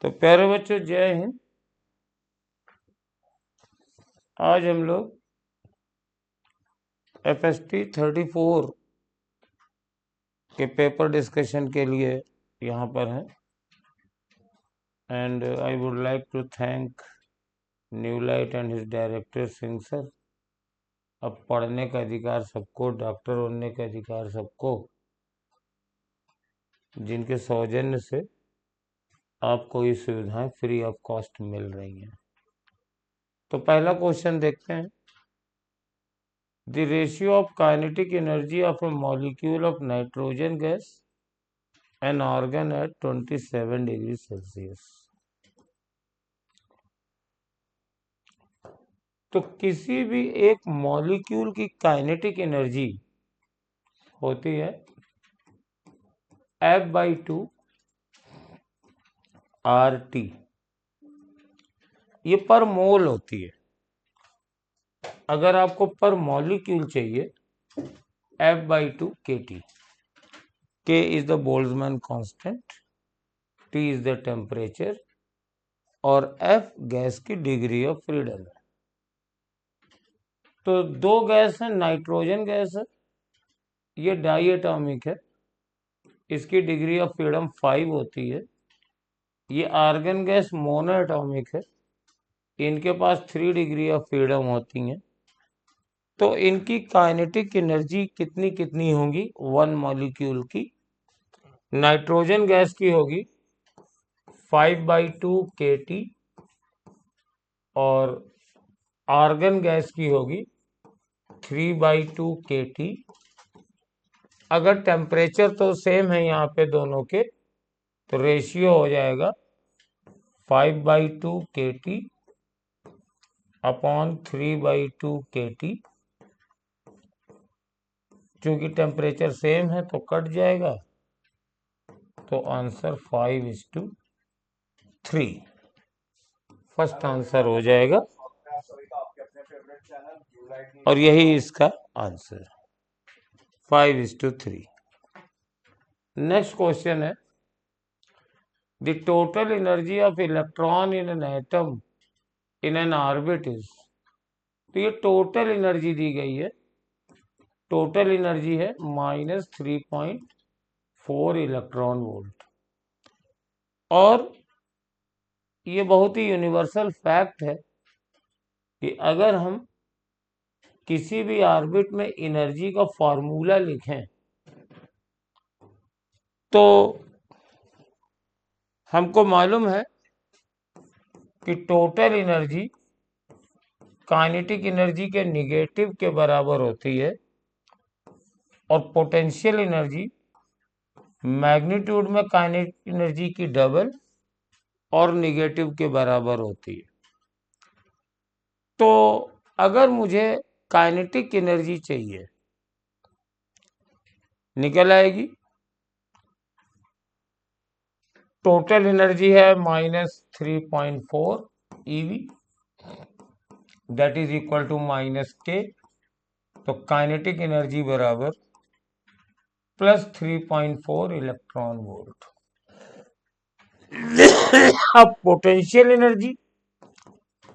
तो प्यारे बच्चों, जय हिंद। आज हम लोग FST 34 के पेपर डिस्कशन के लिए यहाँ पर हैं। And I would like to thank new light and his director Singh sir. अब पढ़ने का अधिकार सबको, डॉक्टर बनने का अधिकार सबको, जिनके सौजन्य से आपको ये सुविधाएं फ्री ऑफ कॉस्ट मिल रही हैं। तो पहला क्वेश्चन देखते हैं। The ratio of kinetic energy of a molecule of nitrogen gas, an organ at 27 degree Celsius. तो किसी भी एक मॉलिक्यूल की काइनेटिक एनर्जी होती है F/2 RT। ये पर मोल होती है। अगर आपको पर मॉलिक्यूल चाहिए F/2 KT। K is the Boltzmann constant, T is the temperature और F गैस की डिग्री ऑफ फ्रीडम है। तो दो गैस है, नाइट्रोजन गैस है, ये डाई एटॉमिक है, इसकी डिग्री ऑफ फ्रीडम 5 होती है। ये आर्गन गैस मोनो एटॉमिक है, इनके पास 3 डिग्री ऑफ फ्रीडम होती हैं। तो इनकी काइनेटिक एनर्जी कितनी कितनी होगी वन मॉलिक्यूल की? नाइट्रोजन गैस की होगी 5/2 KT और आर्गन गैस की होगी 3/2 KT। अगर टेम्परेचर तो सेम है यहाँ पे दोनों के, तो रेशियो हो जाएगा 5/2 KT अपॉन 3/2 KT। क्योंकि टेम्परेचर सेम है तो कट जाएगा, तो आंसर 5:3 फर्स्ट आंसर हो जाएगा और यही इसका आंसर 5:3। नेक्स्ट क्वेश्चन है, the total energy of electron in an atom in an orbit is. तो ये टोटल एनर्जी दी गई है, टोटल एनर्जी है -3.4 इलेक्ट्रॉन वोल्ट। और ये बहुत ही यूनिवर्सल फैक्ट है कि अगर हम किसी भी ऑर्बिट में एनर्जी का फॉर्मूला लिखें तो हमको मालूम है कि टोटल एनर्जी काइनेटिक एनर्जी के निगेटिव के बराबर होती है और पोटेंशियल एनर्जी मैग्नीट्यूड में काइनेटिक एनर्जी की डबल और निगेटिव के बराबर होती है। तो अगर मुझे काइनेटिक एनर्जी चाहिए, निकल आएगी। टोटल एनर्जी है -3.4 EV, that is equal to -K। तो काइनेटिक एनर्जी बराबर +3.4 इलेक्ट्रॉन वोल्ट। अब पोटेंशियल एनर्जी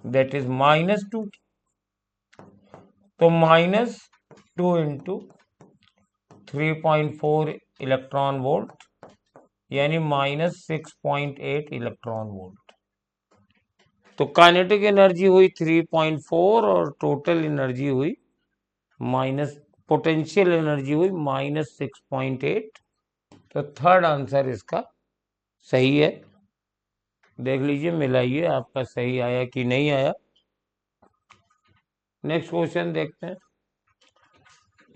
दैट इज -2, तो -2 इंटू 3.4 इलेक्ट्रॉन वोल्ट यानी -6.8 इलेक्ट्रॉन वोल्ट। तो काइनेटिक एनर्जी हुई 3.4 और टोटल एनर्जी हुई पोटेंशियल एनर्जी हुई -6.8। तो थर्ड आंसर इसका सही है। देख लीजिए, मिलाइए आपका सही आया कि नहीं आया। नेक्स्ट क्वेश्चन देखते हैं।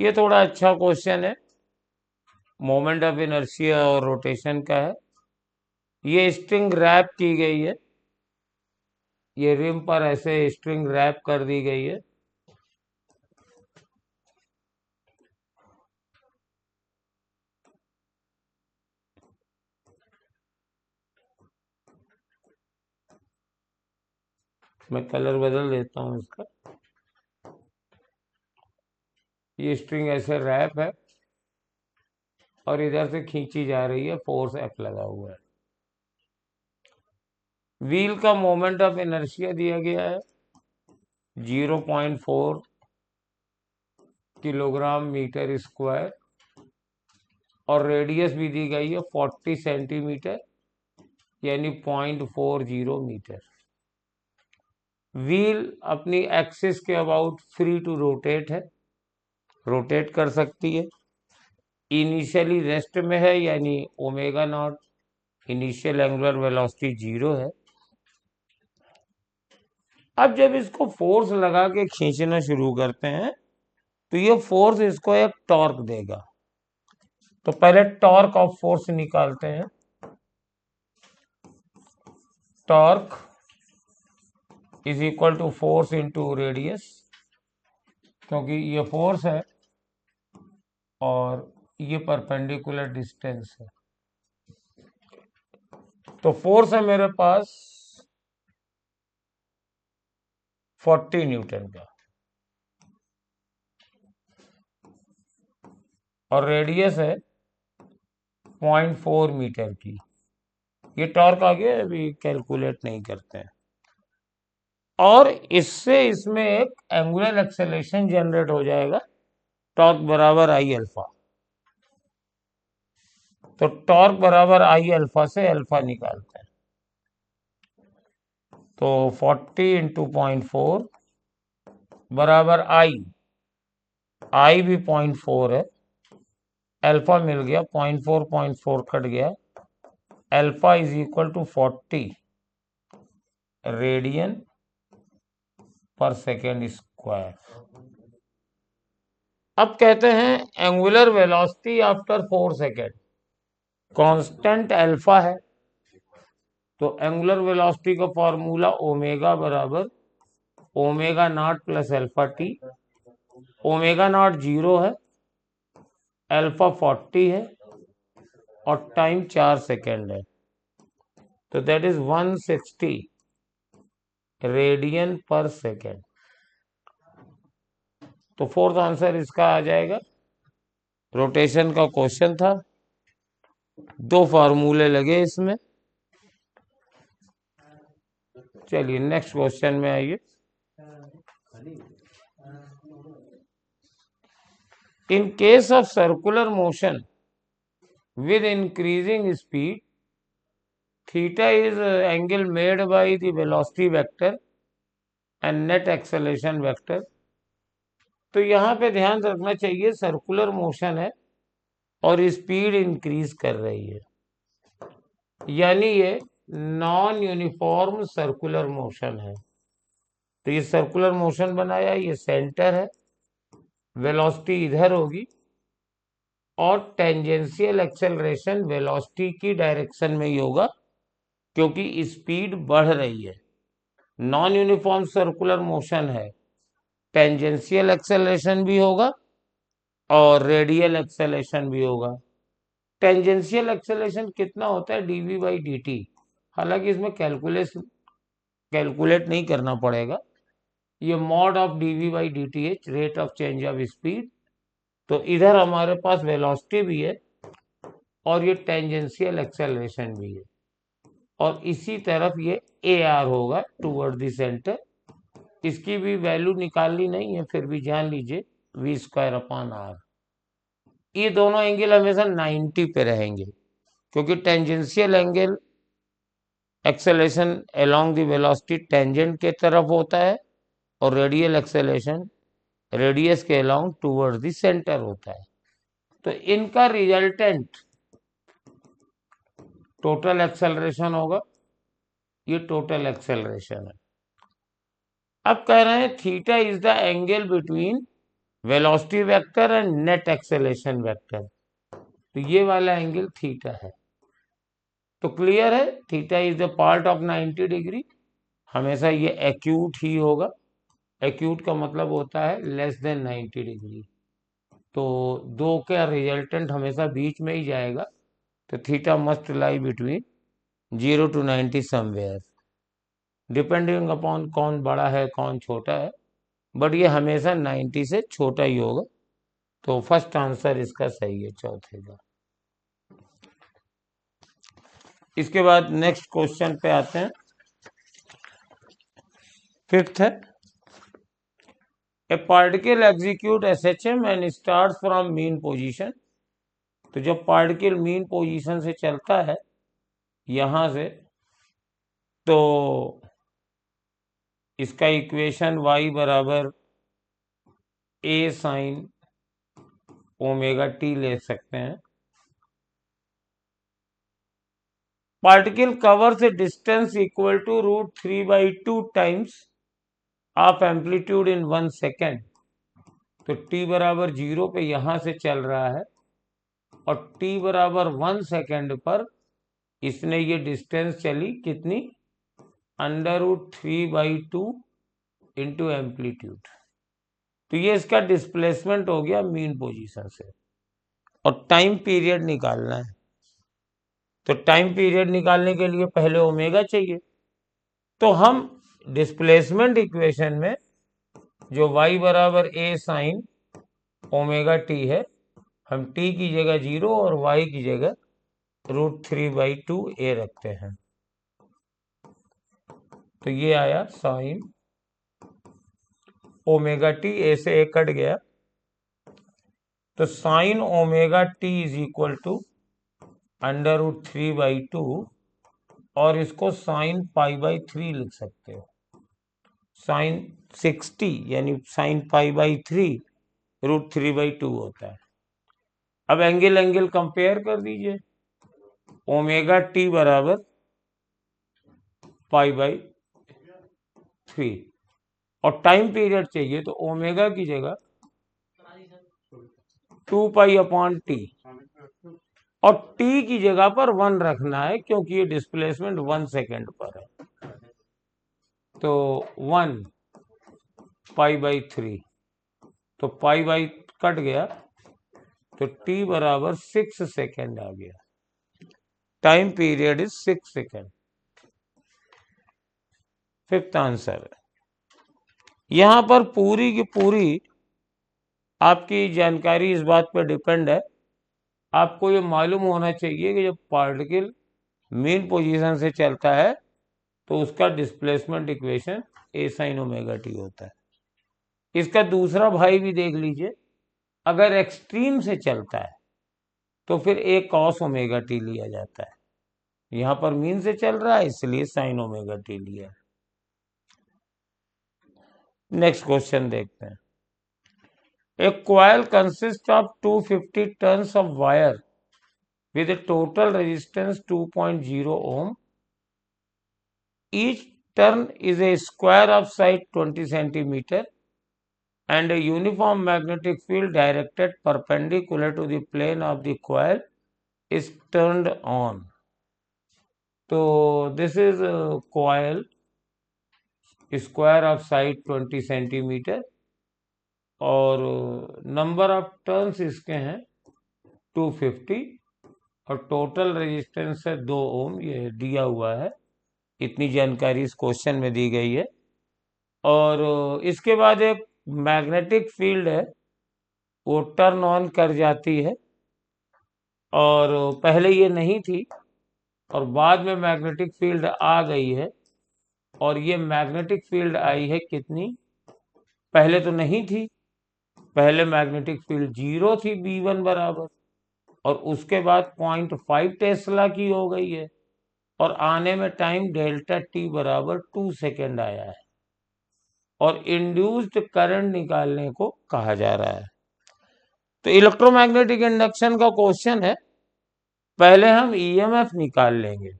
ये थोड़ा अच्छा क्वेश्चन है, मोमेंट ऑफ इनर्शिया और रोटेशन का है। ये स्ट्रिंग रैप की गई है, ये रिम पर ऐसे स्ट्रिंग रैप कर दी गई है। मैं कलर बदल देता हूं इसका। ये स्ट्रिंग ऐसे रैप है और इधर से खींची जा रही है, फोर्स F लगा हुआ है। व्हील का मोमेंट ऑफ इनर्शिया दिया गया है 0.4 किलोग्राम मीटर स्क्वायर और रेडियस भी दी गई है 40 सेंटीमीटर यानी 0.40 मीटर। व्हील अपनी एक्सिस के अबाउट फ्री टू रोटेट है, रोटेट कर सकती है। इनिशियली रेस्ट में है यानी omega naught, initial angular velocity 0 है। अब जब इसको फोर्स लगा के खींचना शुरू करते हैं तो ये फोर्स इसको एक टॉर्क देगा। तो पहले टॉर्क ऑफ फोर्स निकालते हैं। Torque is equal to force into radius, क्योंकि ये फोर्स है और ये परपेंडिकुलर डिस्टेंस है। तो फोर्स है मेरे पास 40 न्यूटन का और रेडियस है 0.4 मीटर की। ये टॉर्क आगे अभी कैलकुलेट नहीं करते हैं। और इससे इसमें एक एंगुलर एक्सेलरेशन जनरेट हो जाएगा, टॉर्क बराबर आई अल्फा। तो टॉर्क बराबर आई अल्फा से अल्फा निकालते हैं। तो 40 इंटू 0.4 बराबर आई भी 0.4 है, अल्फा मिल गया 0.4 कट गया, alpha is equal to 40 radian per second square. अब कहते हैं angular velocity after 4 second, constant alpha है। तो एंगुलर वेलोसिटी का फॉर्मूला ओमेगा बराबर omega naught plus alpha t. Omega naught 0 है, अल्फा 40 है और टाइम 4 सेकेंड है। तो that is 160 radian per second. तो फोर्थ आंसर इसका आ जाएगा। रोटेशन का क्वेश्चन था, दो फार्मूले लगे इसमें। चलिए नेक्स्ट क्वेश्चन में आइए। In case of circular motion with increasing speed, theta is angle made by the velocity vector and net acceleration vector। तो यहाँ पे ध्यान रखना चाहिए सर्कुलर मोशन है और स्पीड इंक्रीज कर रही है, यानी ये नॉन यूनिफॉर्म सर्कुलर मोशन है। तो ये सर्कुलर मोशन बनाया, ये सेंटर है, वेलोसिटी इधर होगी और टेंजेंशियल एक्सेलरेशन वेलोसिटी की डायरेक्शन में ही होगा क्योंकि स्पीड बढ़ रही है। नॉन यूनिफॉर्म सर्कुलर मोशन है, टेंजेंशियल एक्सेलरेशन भी होगा और रेडियल एक्सेलरेशन भी होगा। टेंजेंशियल एक्सेलरेशन कितना होता है डीवी बाई डी टी, हालांकि इसमें कैलकुलेट नहीं करना पड़ेगा। ये mod of dv by d t एच, rate of change of speed. तो इधर हमारे पास वेलोसिटी भी है और ये टेंजेंशियल एक्सेलरेशन भी है और इसी तरफ ये ए आर होगा टूवर्ड द सेंटर। इसकी भी वैल्यू निकालनी नहीं है, फिर भी जान लीजिए वी स्क्वायर अपॉन आर। ये दोनों एंगल हमेशा 90 पे रहेंगे क्योंकि tangential angle acceleration along the velocity tangent के तरफ होता है और रेडियल एक्सेलरेशन रेडियस के अलोंग टूवर्ड द सेंटर होता है। तो इनका रिजल्टेंट टोटल एक्सेलरेशन होगा, ये टोटल एक्सेलरेशन है। अब कह रहे हैं theta is the angle between velocity vector and net acceleration vector. तो ये वाला एंगल थीटा है। तो क्लियर है, theta is the part of 90 degree. हमेशा ये एक्यूट ही होगा। एक्यूट का मतलब होता है लेस देन 90 डिग्री। तो दो का रिजल्टेंट हमेशा बीच में ही जाएगा। तो theta must lie between 0 to 90 somewhere, depending upon कौन बड़ा है कौन छोटा है, बट ये हमेशा 90 से छोटा ही होगा। तो फर्स्ट आंसर इसका सही है, चौथे का। इसके बाद नेक्स्ट क्वेश्चन पे आते हैं। फिफ्थ है ए particle execute SHM and start from mean position. तो जब पार्टिकल मीन पोजीशन से चलता है यहां से, तो इसका इक्वेशन y बराबर a साइन ओमेगा टी ले सकते हैं। Particle covers a distance equal to √3/2 times of amplitude in 1 second. तो t बराबर 0 पे यहां से चल रहा है और t बराबर 1 सेकेंड पर इसने ये डिस्टेंस चली कितनी, √3/2 इंटू एम्पलीट्यूड। तो ये इसका डिस्प्लेसमेंट हो गया मीन पोजीशन से, और टाइम पीरियड निकालना है। तो टाइम पीरियड निकालने के लिए पहले ओमेगा चाहिए। तो हम डिस्प्लेसमेंट इक्वेशन में जो y बराबर a साइन ओमेगा टी है, हम t की जगह 0 और y की जगह √3/2 a रखते हैं। तो ये आया साइन ओमेगा टी, ए से ए कट गया, तो sine omega t is equal to √3/2, और इसको साइन π/3 लिख सकते हो। साइन 60 यानी साइन π/3 √3/2 होता है। अब एंगल कंपेयर कर दीजिए, ओमेगा टी बराबर π/3 और टाइम पीरियड चाहिए, तो ओमेगा की जगह 2π/t और t की जगह पर 1 रखना है, क्योंकि ये डिस्प्लेसमेंट 1 सेकेंड पर है। तो 1 π/3, तो π कट गया, तो t बराबर 6 सेकेंड आ गया। Time period is 6 second. Fifth answer है। यहां पर पूरी की पूरी आपकी जानकारी इस बात पर डिपेंड है, आपको ये मालूम होना चाहिए कि जब पार्टिकल मीन पोजीशन से चलता है तो उसका displacement equation a sine omega T होता है। इसका दूसरा भाई भी देख लीजिए, अगर एक्सट्रीम से चलता है तो फिर a कॉस ओमेगा टी लिया जाता है। यहां पर मीन से चल रहा है इसलिए साइन ओमेगा टी लिया है। नेक्स्ट क्वेश्चन देखते हैं। A coil consists of 250 turns of wire with a total resistance 2.0 ohm. Each turn is a square of side 20 centimeter and a uniform magnetic field directed perpendicular to the plane of the coil is turned on. So this is a coil, square of side 20 centimeter, और number of turns इसके हैं 250 और total resistance है 2 ओम। ये दिया हुआ है, इतनी जानकारी इस क्वेश्चन में दी गई है। और इसके बाद एक मैग्नेटिक फील्ड है, वो टर्न ऑन कर जाती है, और पहले ये नहीं थी और बाद में मैग्नेटिक फील्ड आ गई है। और ये मैग्नेटिक फील्ड आई है कितनी, पहले तो नहीं थी, पहले मैग्नेटिक फील्ड 0 थी B1 बराबर, और उसके बाद 0.5 टेस्ला की हो गई है, और आने में टाइम डेल्टा टी बराबर 2 सेकेंड आया है, और इंड्यूस्ड करंट निकालने को कहा जा रहा है। तो इलेक्ट्रोमैग्नेटिक इंडक्शन का क्वेश्चन है, पहले हम ईएमएफ निकाल लेंगे,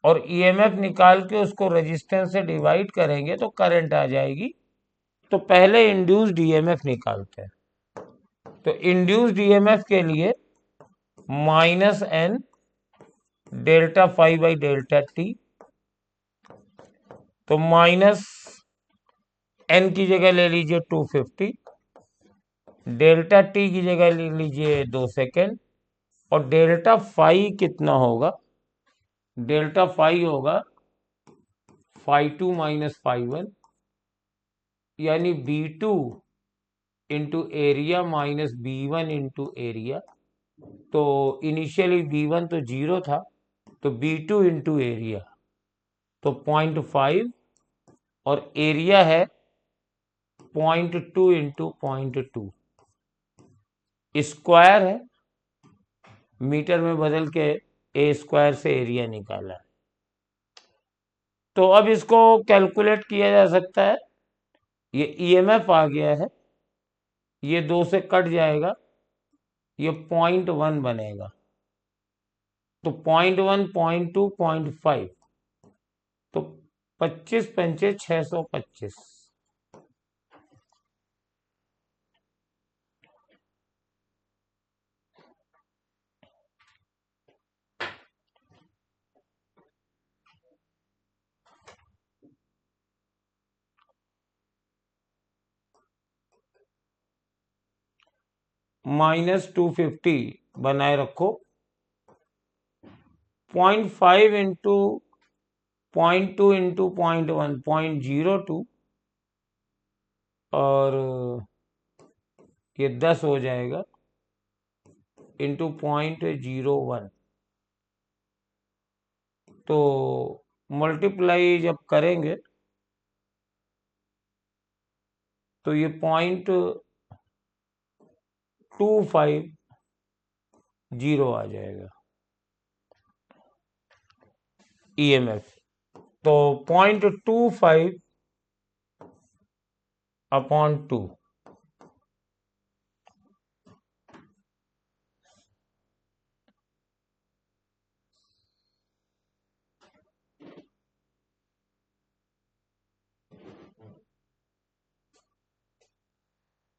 और ईएमएफ निकाल के उसको रेजिस्टेंस से डिवाइड करेंगे तो करंट आ जाएगी। तो पहले इंड्यूस्ड ईएमएफ निकालते हैं। तो इंड्यूस्ड ईएमएफ के लिए -n delta five by delta T, तो -n की जगह ले लीजिए 250, डेल्टा टी की जगह ले लीजिए 2 सेकेंड, और डेल्टा फाई कितना होगा, डेल्टा फाई होगा φ2 - φ1, यानी B2 into area minus B1 into area. तो इनिशियली B1 तो 0 था, तो B2 इंटू एरिया, तो 0.5 और एरिया है 0.2 इंटू 0.2, स्क्वायर है, मीटर में बदल के ए स्क्वायर से एरिया निकाला है। तो अब इसको कैलकुलेट किया जा सकता है। ये ईएमएफ आ गया है, ये 2 से कट जाएगा, ये 0.1 बनेगा, तो 0.1, 0.2, 0.5, तो 25 पंचे 625। -250 बनाए रखो, 0.5 इंटू 0.2 इंटू 0.1, 0.02, और ये 10 हो जाएगा इंटू 0.01। तो मल्टीप्लाई जब करेंगे तो ये 0.250 आ जाएगा ईएमएफ। तो 0.25/2,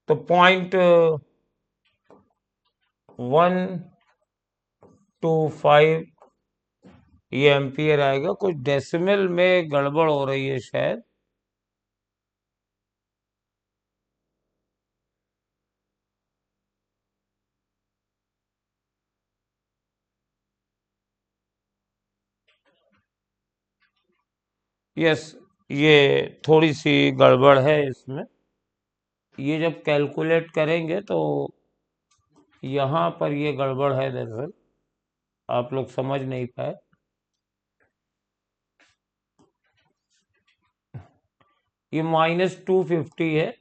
तो 0.125 ये एम्पियर आएगा। कुछ डेसिमल में गड़बड़ हो रही है शायद। यस, ये थोड़ी सी गड़बड़ है इसमें। ये जब कैलकुलेट करेंगे तो यहाँ पर ये गड़बड़ है, दरअसल आप लोग समझ नहीं पाए। ये -250 है,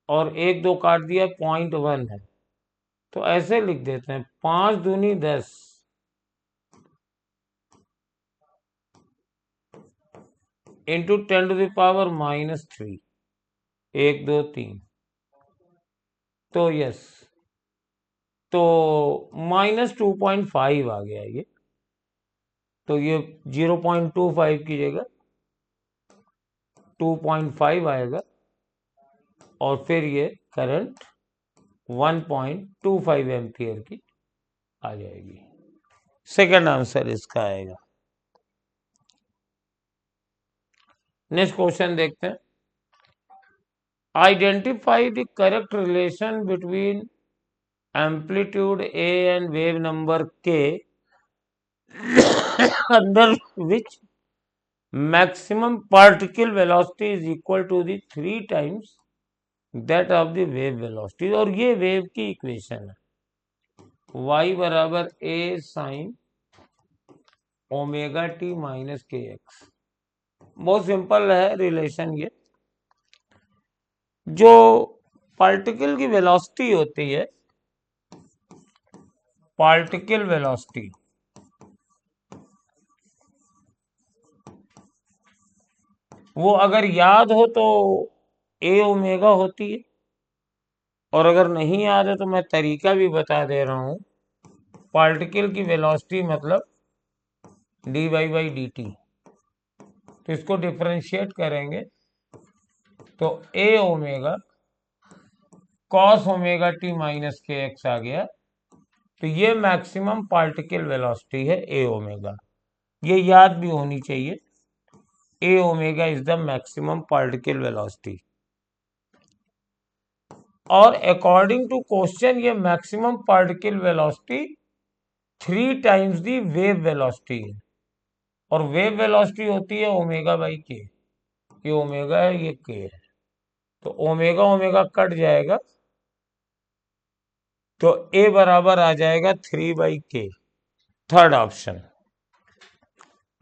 और 1 2 काट दिया, 0.1 है, तो ऐसे लिख देते हैं 5 दूनी 10 इंटू 10⁻³ 1 2 3। तो यस, तो -2.5 आ गया ये। तो ये 0.25 की जगह 2.5 आएगा, और फिर ये करंट 1.25 एम्पियर की आ जाएगी। सेकंड आंसर इसका आएगा। नेक्स्ट क्वेश्चन देखते हैं। Identify the correct relation between amplitude A and wave number के under which maximum particle velocity is equal to the 3 times that of the wave velocity। और ये wave की इक्वेशन है, y बराबर a sin omega T minus K x. बहुत simple है relation ये। जो पार्टिकल की वेलोसिटी होती है, पार्टिकल वेलोसिटी, वो अगर याद हो तो ए ओमेगा होती है, और अगर नहीं याद है तो मैं तरीका भी बता दे रहा हूं। पार्टिकल की वेलोसिटी मतलब dy/dt। तो इसको डिफरेंशिएट करेंगे तो A omega cos omega T minus K X आ गया। तो ये मैक्सिमम पार्टिकल वेलोसिटी है ए ओमेगा, ये याद भी होनी चाहिए। A omega is the maximum particle velocity, और अकॉर्डिंग टू क्वेश्चन ये maximum particle velocity 3 times the wave velocity है, और वेव वेलोसिटी होती है ओमेगा/के। ये ओमेगा है, ये के है, तो ओमेगा ओमेगा कट जाएगा, तो ए बराबर आ जाएगा 3/k। Third option.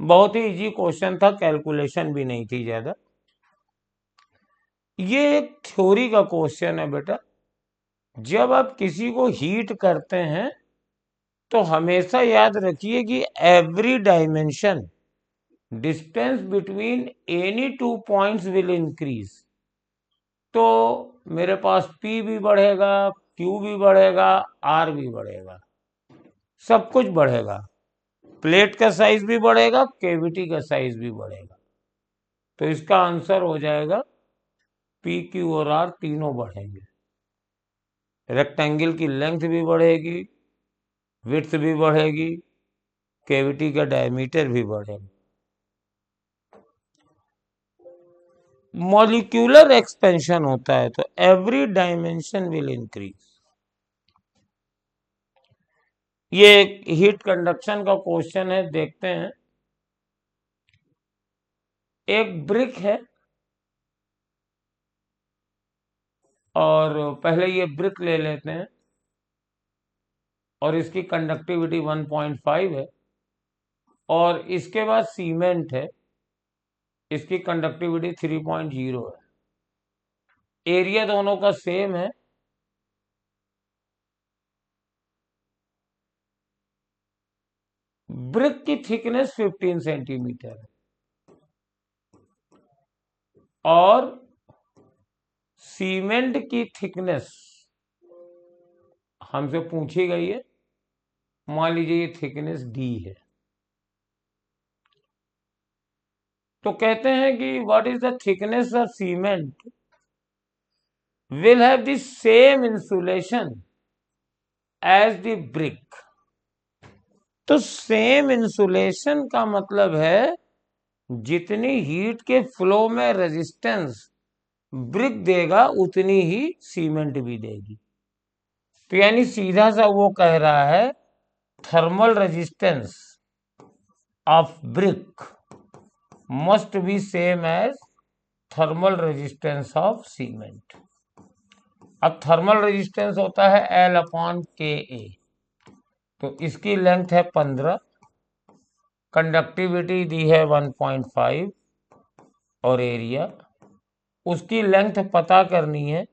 बहुत ही इजी क्वेश्चन था, कैलकुलेशन भी नहीं थी ज्यादा। ये एक थ्योरी का क्वेश्चन है बेटा। जब आप किसी को हीट करते हैं तो हमेशा याद रखिए कि every dimension distance between any two points will increase. तो मेरे पास P भी बढ़ेगा, Q भी बढ़ेगा, R भी बढ़ेगा, सब कुछ बढ़ेगा। प्लेट का साइज भी बढ़ेगा, कैविटी का साइज भी बढ़ेगा। तो इसका आंसर हो जाएगा P, Q और R तीनों बढ़ेंगे। रेक्टेंगल की लेंथ भी बढ़ेगी, विड्थ भी बढ़ेगी, कैविटी का डायमीटर भी बढ़ेगा। मॉलिक्यूलर एक्सपेंशन होता है तो एवरी डायमेंशन विल इंक्रीज। ये हीट कंडक्शन का क्वेश्चन है, देखते हैं। एक ब्रिक है और पहले ये ब्रिक ले लेते हैं और इसकी कंडक्टिविटी 1.5 है, और इसके बाद सीमेंट है, इसकी कंडक्टिविटी 3.0 है। एरिया दोनों का सेम है। ब्रिक की थिकनेस 15 सेंटीमीटर है और सीमेंट की थिकनेस हमसे पूछी गई है। मान लीजिए ये थिकनेस D है। तो कहते हैं कि what is the thickness of cement will have the same insulation as the brick. तो सेम इंसुलेशन का मतलब है जितनी हीट के फ्लो में रेजिस्टेंस ब्रिक देगा उतनी ही सीमेंट भी देगी। तो यानी सीधा सा वो कह रहा है thermal resistance of brick must be same as thermal resistance of cement. अब थर्मल रेजिस्टेंस होता है L/Ka। तो इसकी लेंथ है 15, कंडक्टिविटी दी है 1.5 और एरिया, उसकी लेंथ पता करनी है।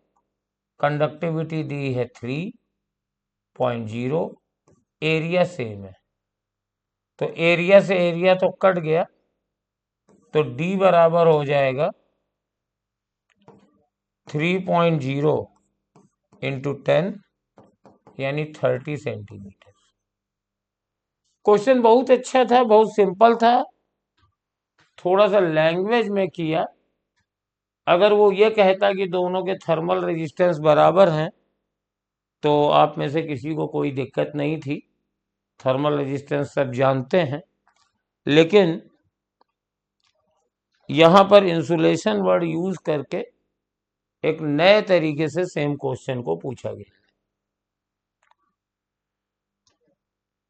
कंडक्टिविटी दी है 3.0, एरिया सेम है। तो एरिया से एरिया तो कट गया, तो D बराबर हो जाएगा 3.0 इंटू 10 यानी 30 सेंटीमीटर। क्वेश्चन बहुत अच्छा था, बहुत सिंपल था, थोड़ा सा लैंग्वेज में किया। अगर वो ये कहता कि दोनों के थर्मल रेजिस्टेंस बराबर हैं तो आप में से किसी को कोई दिक्कत नहीं थी, थर्मल रेजिस्टेंस सब जानते हैं। लेकिन यहां पर इंसुलेशन वर्ड यूज करके एक नए तरीके से सेम क्वेश्चन को पूछा गया।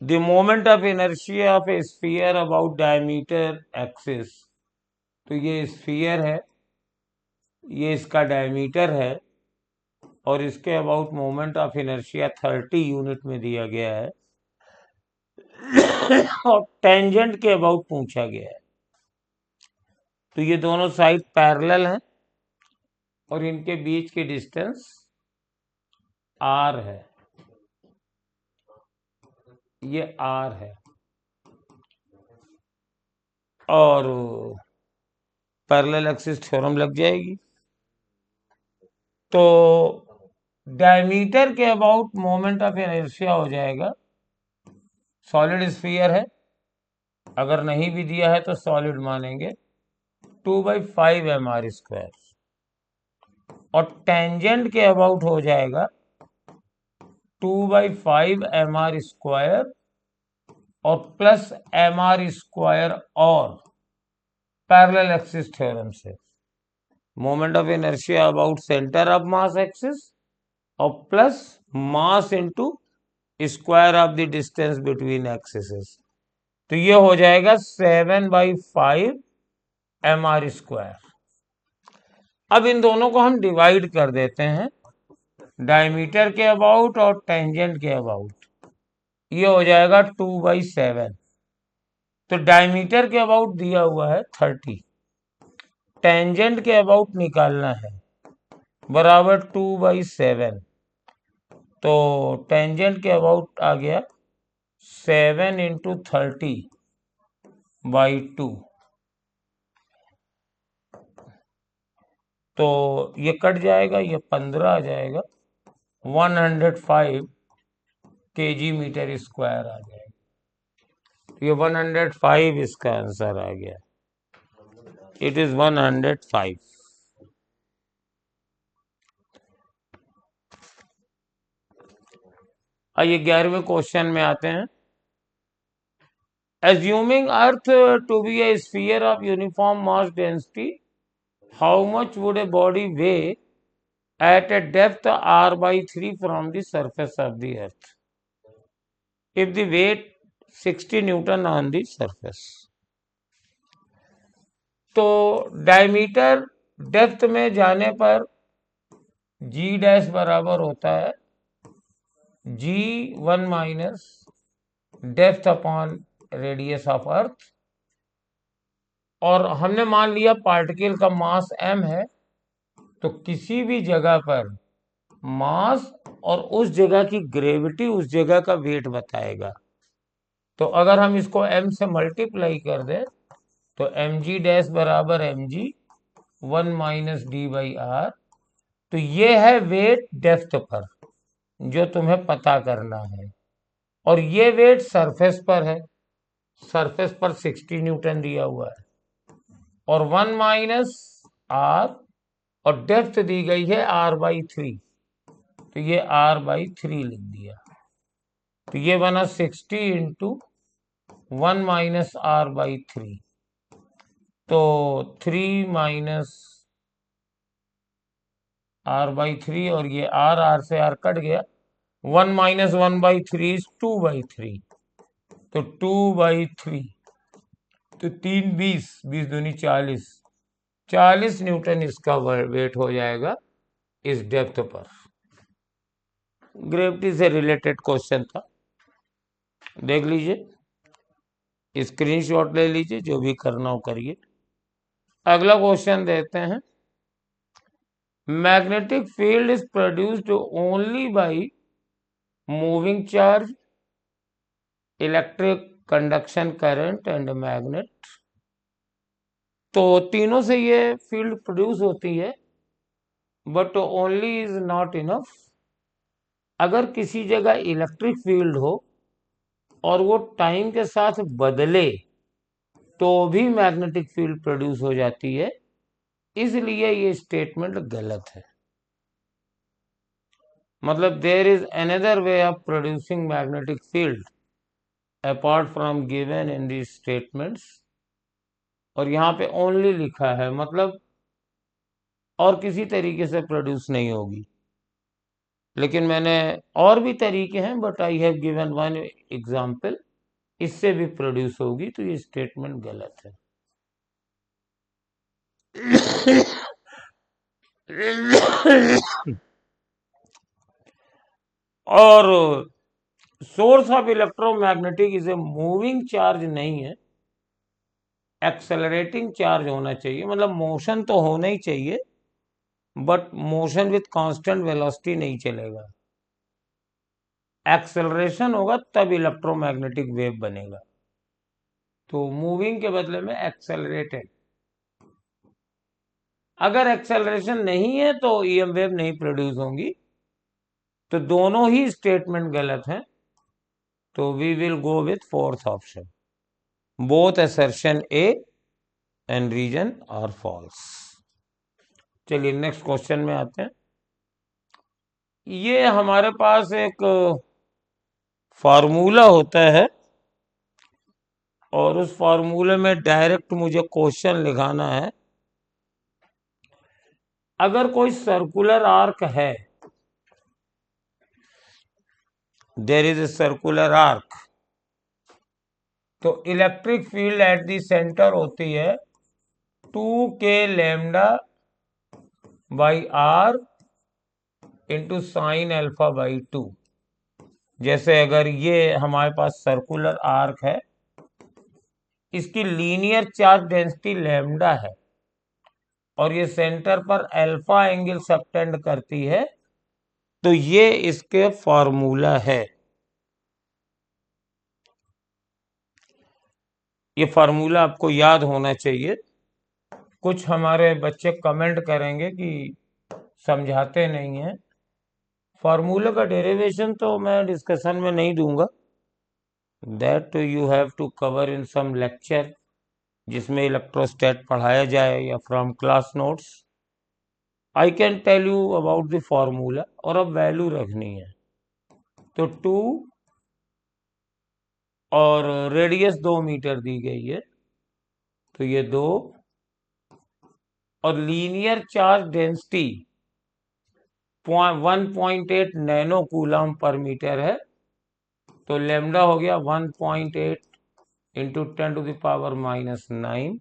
The moment of inertia of A sphere about diameter axis. तो ये स्फीयर है, ये इसका डायमीटर है और इसके about moment of inertia 30 unit में दिया गया है और टेंजेंट के अबाउट पूछा गया है। तो ये दोनों साइड पैरेलल हैं और इनके बीच की डिस्टेंस R है, ये R है। और पैरेलल एक्सिस थ्योरम लग जाएगी। तो डायमीटर के अबाउट मोमेंट ऑफ इनर्शिया हो जाएगा, सॉलिड स्फीयर है, अगर नहीं भी दिया है तो सॉलिड मानेंगे, 2/5 mr²। और टेंजेंट के अबाउट हो जाएगा 2/5 mr² और प्लस mr² और पैरेलल एक्सिस थ्योरम से moment of inertia about centre of mass axis और plus mass into square of the distance between axis. तो ये हो जाएगा 7/5 mr²। अब इन दोनों को हम डिवाइड कर देते हैं, डायमीटर के अबाउट और टेंजेंट के अबाउट। ये हो जाएगा 2/7। तो डायमीटर के अबाउट दिया हुआ है 30, टेंजेंट के अबाउट निकालना है, बराबर 2/7। तो टेंजेंट के अबाउट आ गया 7 × 30/2। तो ये कट जाएगा, ये 15 आ जाएगा, 105 kg मीटर स्क्वायर आ जाएगा। तो ये 105 इसका आंसर आ गया। It is 105। आइए 11वें क्वेश्चन में आते हैं। Assuming Earth to be a sphere of uniform mass density, how much would a body weigh at a depth r/3 from the surface of the Earth if the weight 60 Newton on the surface? तो diameter depth में जाने पर जी dash बराबर होता है G1 minus depth upon radius of earth. और हमने मान लिया पार्टिकल का मास m है, तो किसी भी जगह पर मास और उस जगह की ग्रेविटी उस जगह का वेट बताएगा। तो अगर हम इसको m से मल्टीप्लाई कर दें तो mg डैश बराबर mg 1 माइनस d/r। तो ये है वेट डेप्थ पर जो तुम्हें पता करना है, और ये वेट सरफेस पर है, सरफेस पर 60 न्यूटन दिया हुआ है, और 1 माइनस r, और डेप्थ दी गई है r/3, तो ये r/3 लिख दिया। तो ये बना 60 × 1 माइनस r/3, तो 3 माइनस r/3, और ये r से r कट गया, 1 माइनस 1/3 इज 2/3, तो 2/3, तो 3 20, 20 दूनी 40, 40 न्यूटन इसका वेट हो जाएगा इस डेप्थ पर। ग्रेविटी से रिलेटेड क्वेश्चन था, देख लीजिए, स्क्रीनशॉट ले लीजिए, जो भी करना हो करिए। अगला क्वेश्चन देते हैं। Magnetic field is produced only by moving charge, electric conduction current and magnet. तो तीनों से ये फील्ड प्रोड्यूस होती है, but only is not enough. अगर किसी जगह इलेक्ट्रिक फील्ड हो और वो टाइम के साथ बदले तो भी मैग्नेटिक फील्ड प्रोड्यूस हो जाती है, इसलिए ये स्टेटमेंट गलत है। मतलब there is another way of producing magnetic field apart from given in the statements, और यहाँ पे ओनली लिखा है, मतलब और किसी तरीके से प्रोड्यूस नहीं होगी। लेकिन मैंने और भी तरीके हैं, but I have given one example, इससे भी प्रोड्यूस होगी, तो ये स्टेटमेंट गलत है। और source of electromagnetic is a moving charge नहीं है, एक्सेलरेटिंग चार्ज होना चाहिए। मतलब मोशन तो होना ही चाहिए, but motion with constant velocity नहीं चलेगा, एक्सेलरेशन होगा तब इलेक्ट्रोमैग्नेटिक वेव बनेगा। तो मूविंग के बदले में एक्सेलरेटेड। अगर एक्सेलरेशन नहीं है तो ईएम वेव नहीं प्रोड्यूस होंगी। तो दोनों ही स्टेटमेंट गलत हैं, तो we will go with fourth option, both assertion A and reason are false. चलिए नेक्स्ट क्वेश्चन में आते हैं। ये हमारे पास एक फार्मूला होता है, और उस फार्मूले में डायरेक्ट मुझे क्वेश्चन लिखाना है। अगर कोई सर्कुलर आर्क है, there is a circular arc, तो electric field at the centre होती है 2k lambda by r into sine alpha by 2। जैसे अगर ये हमारे पास सर्कुलर आर्क है, इसकी लीनियर चार्ज डेंसिटी लैम्डा है और ये सेंटर पर अल्फा एंगल सबटेंड करती है, तो ये इसके फॉर्मूला है। ये फार्मूला आपको याद होना चाहिए। कुछ हमारे बच्चे कमेंट करेंगे कि समझाते नहीं हैं। फार्मूला का डेरिवेशन तो मैं डिस्कशन में नहीं दूंगा, that you have to cover in some lecture जिसमें इलेक्ट्रोस्टैट पढ़ाया जाए या from class notes. I can tell you about the formula, और अब वैल्यू रखनी है। तो 2 और रेडियस 2 मीटर दी गई है, तो ये 2, और linear charge density 1.8 nano coulomb per metre है, तो लेमडा हो गया 1.8 इंटू 10⁻⁻⁹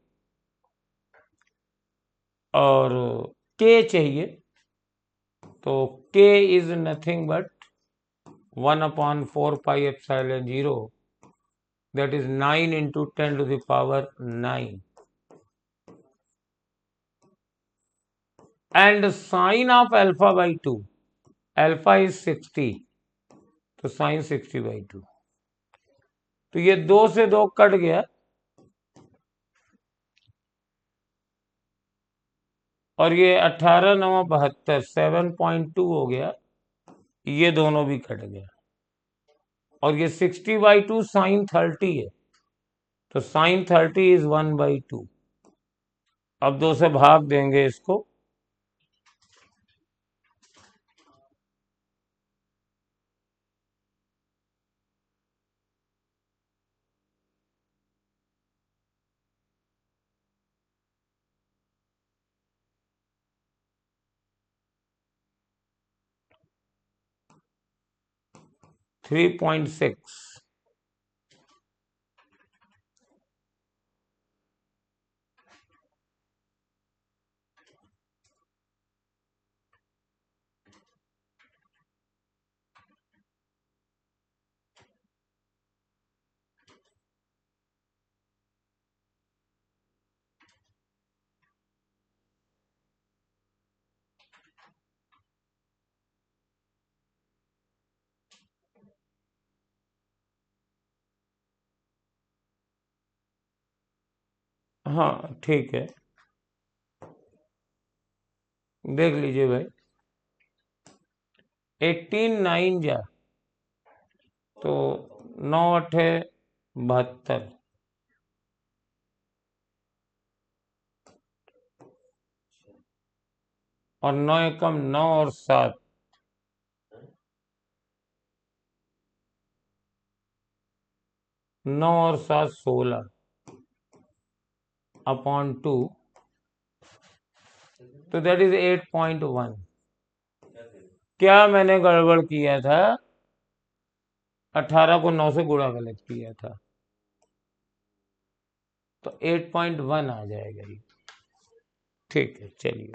और के चाहिए, तो K is nothing but 1/4πε0, that is 9 into 10⁹9, and sine of alpha by 2, alpha is 60, तो sin 60/2, तो ये 2 से 2 कट गया और ये 18×9 = 72 7.2 हो गया, ये दोनों भी कट गया, और ये 60/2 sin 30 है, तो sin 30 is 1/2। अब 2 से भाग देंगे इसको, - 3.6। हाँ ठीक है, देख लीजिए भाई। 18 9 जा, तो 9×8 = 72, और 9×1 = 9 और 7, 9 और 7 16/2, तो दैट इज 8.1। क्या मैंने गड़बड़ किया था? 18 को 9 से गुणा गलत किया था, तो 8.1 आ जाएगा ये। ठीक है, चलिए।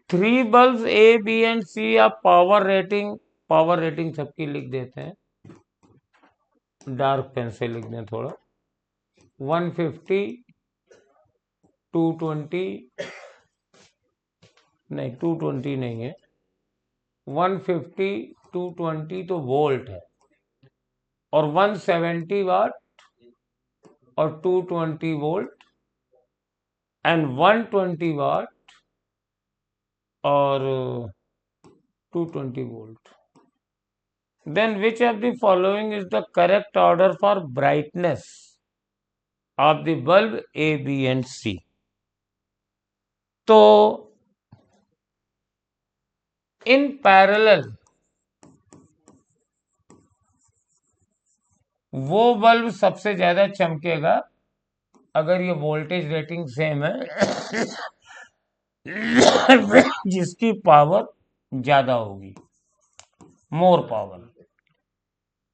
3 बल्ब ए बी एंड सी, आप पावर रेटिंग सबकी लिख देते हैं, डार्क पेन से लिख दें थोड़ा। 150, 220, नहीं 220 नहीं है, 150, 220 तो वोल्ट है, और 170 वाट और 220 वोल्ट, एंड 120 वाट और 220 volt. Then which of the following is the correct order for brightness of the bulb A, B and C? तो in parallel वो बल्ब सबसे ज्यादा चमकेगा अगर ये वोल्टेज रेटिंग सेम है जिसकी पावर ज्यादा होगी, मोर पावर।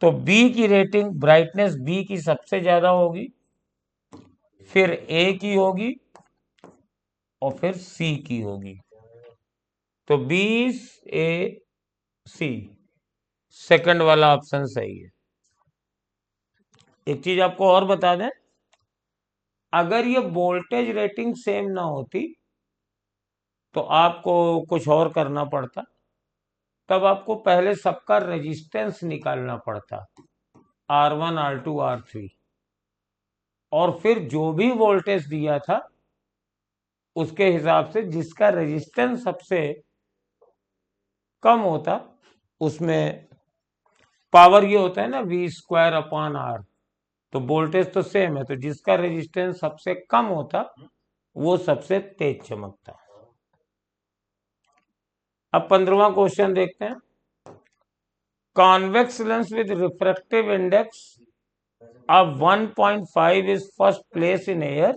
तो बी की रेटिंग, ब्राइटनेस बी की सबसे ज्यादा होगी, फिर ए की होगी, और फिर सी की होगी। तो 20 A C, सेकंड वाला ऑप्शन सही है। एक चीज आपको और बता दें, अगर ये वोल्टेज रेटिंग सेम ना होती तो आपको कुछ और करना पड़ता। तब आपको पहले सबका रेजिस्टेंस निकालना पड़ता, R1 R2 R3, और फिर जो भी वोल्टेज दिया था उसके हिसाब से जिसका रेजिस्टेंस सबसे कम होता, उसमें पावर ये होता है ना V²/R। तो वोल्टेज तो सेम है, तो जिसका रेजिस्टेंस सबसे कम होता वो सबसे तेज चमकता। अब 15वां क्वेश्चन देखते हैं। Convex lens with refractive index of 1.5 is first place in air,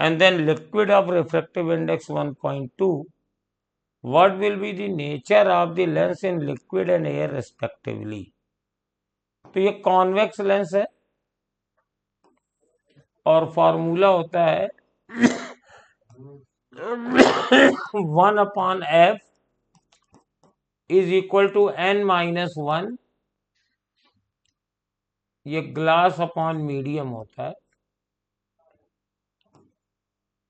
and then liquid of refractive index 1.2. What will be the nature of the lens in liquid and air respectively? तो ये convex lens है और formula होता है 1/f is equal to n-1। ये glass upon medium होता है,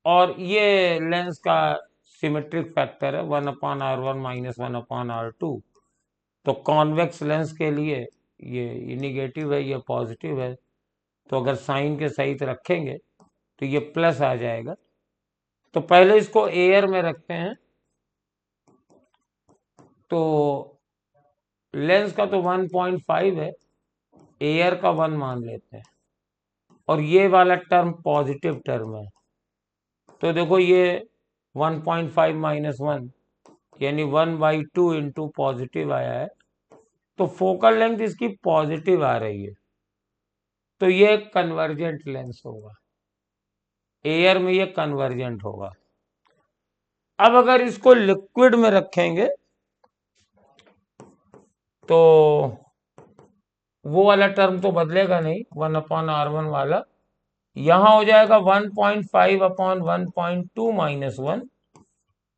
और ये लेंस का सिमेट्रिक फैक्टर है 1/R1 - 1/R2। तो कॉन्वेक्स लेंस के लिए ये निगेटिव है, ये पॉजिटिव है, तो अगर साइन के सहित रखेंगे तो ये प्लस आ जाएगा। तो पहले इसको एयर में रखते हैं, तो लेंस का तो 1.5 है, एयर का 1 मान लेते हैं, और ये वाला टर्म पॉजिटिव टर्म है। तो देखो ये 1.5 - 1 यानी 1/2 इंटू पॉजिटिव आया है, तो फोकल लेंथ इसकी पॉजिटिव आ रही है, तो ये कन्वर्जेंट लेंस होगा, एयर में ये कन्वर्जेंट होगा। अब अगर इसको लिक्विड में रखेंगे तो वो वाला टर्म तो बदलेगा नहीं, 1/R1 वाला यहां हो जाएगा 1.5/1.2 - 1।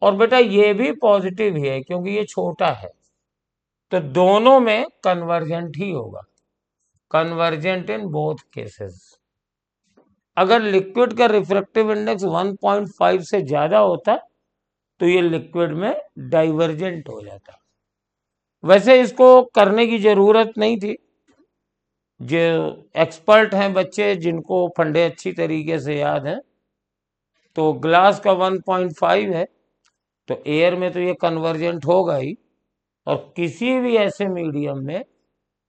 और बेटा ये भी पॉजिटिव ही है क्योंकि ये छोटा है, तो दोनों में कन्वर्जेंट ही होगा, कन्वर्जेंट इन बोथ केसेस। अगर लिक्विड का रिफ्रैक्टिव इंडेक्स 1.5 से ज्यादा होता तो ये लिक्विड में डाइवर्जेंट हो जाता। वैसे इसको करने की जरूरत नहीं थी, जो एक्सपर्ट हैं बच्चे जिनको फंडे अच्छी तरीके से याद हैं, तो ग्लास का 1.5 है तो एयर में तो ये कन्वर्जेंट होगा ही, और किसी भी ऐसे मीडियम में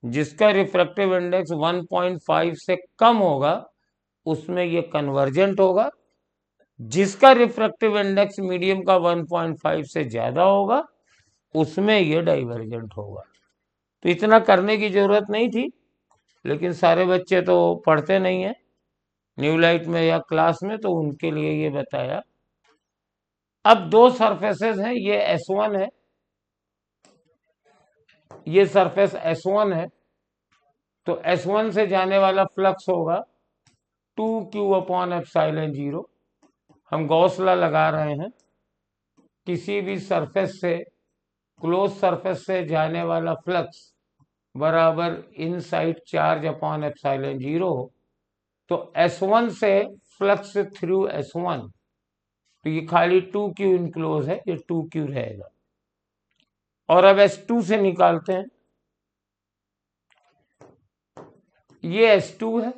जिसका रिफ्रैक्टिव इंडेक्स 1.5 से कम होगा उसमें ये कन्वर्जेंट होगा, जिसका रिफ्रैक्टिव इंडेक्स मीडियम का 1.5 से ज्यादा होगा उसमें ये डाइवर्जेंट होगा। तो इतना करने की जरूरत नहीं थी, लेकिन सारे बच्चे तो पढ़ते नहीं है न्यू लाइट में या क्लास में, तो उनके लिए ये बताया। अब दो सरफेसेस हैं, ये S1 है, ये सरफेस S1 है, तो S1 से जाने वाला फ्लक्स होगा 2q/ε0। हम गॉस लॉ लगा रहे हैं, किसी भी सरफेस से, क्लोज सरफेस से जाने वाला फ्लक्स बराबर इनसाइड चार्ज अपॉन ε0। तो S1 से फ्लक्स थ्रू S1, तो ये खाली 2q इनक्लोज है, ये 2q रहेगा। और अब S2 से निकालते हैं, ये S2 है,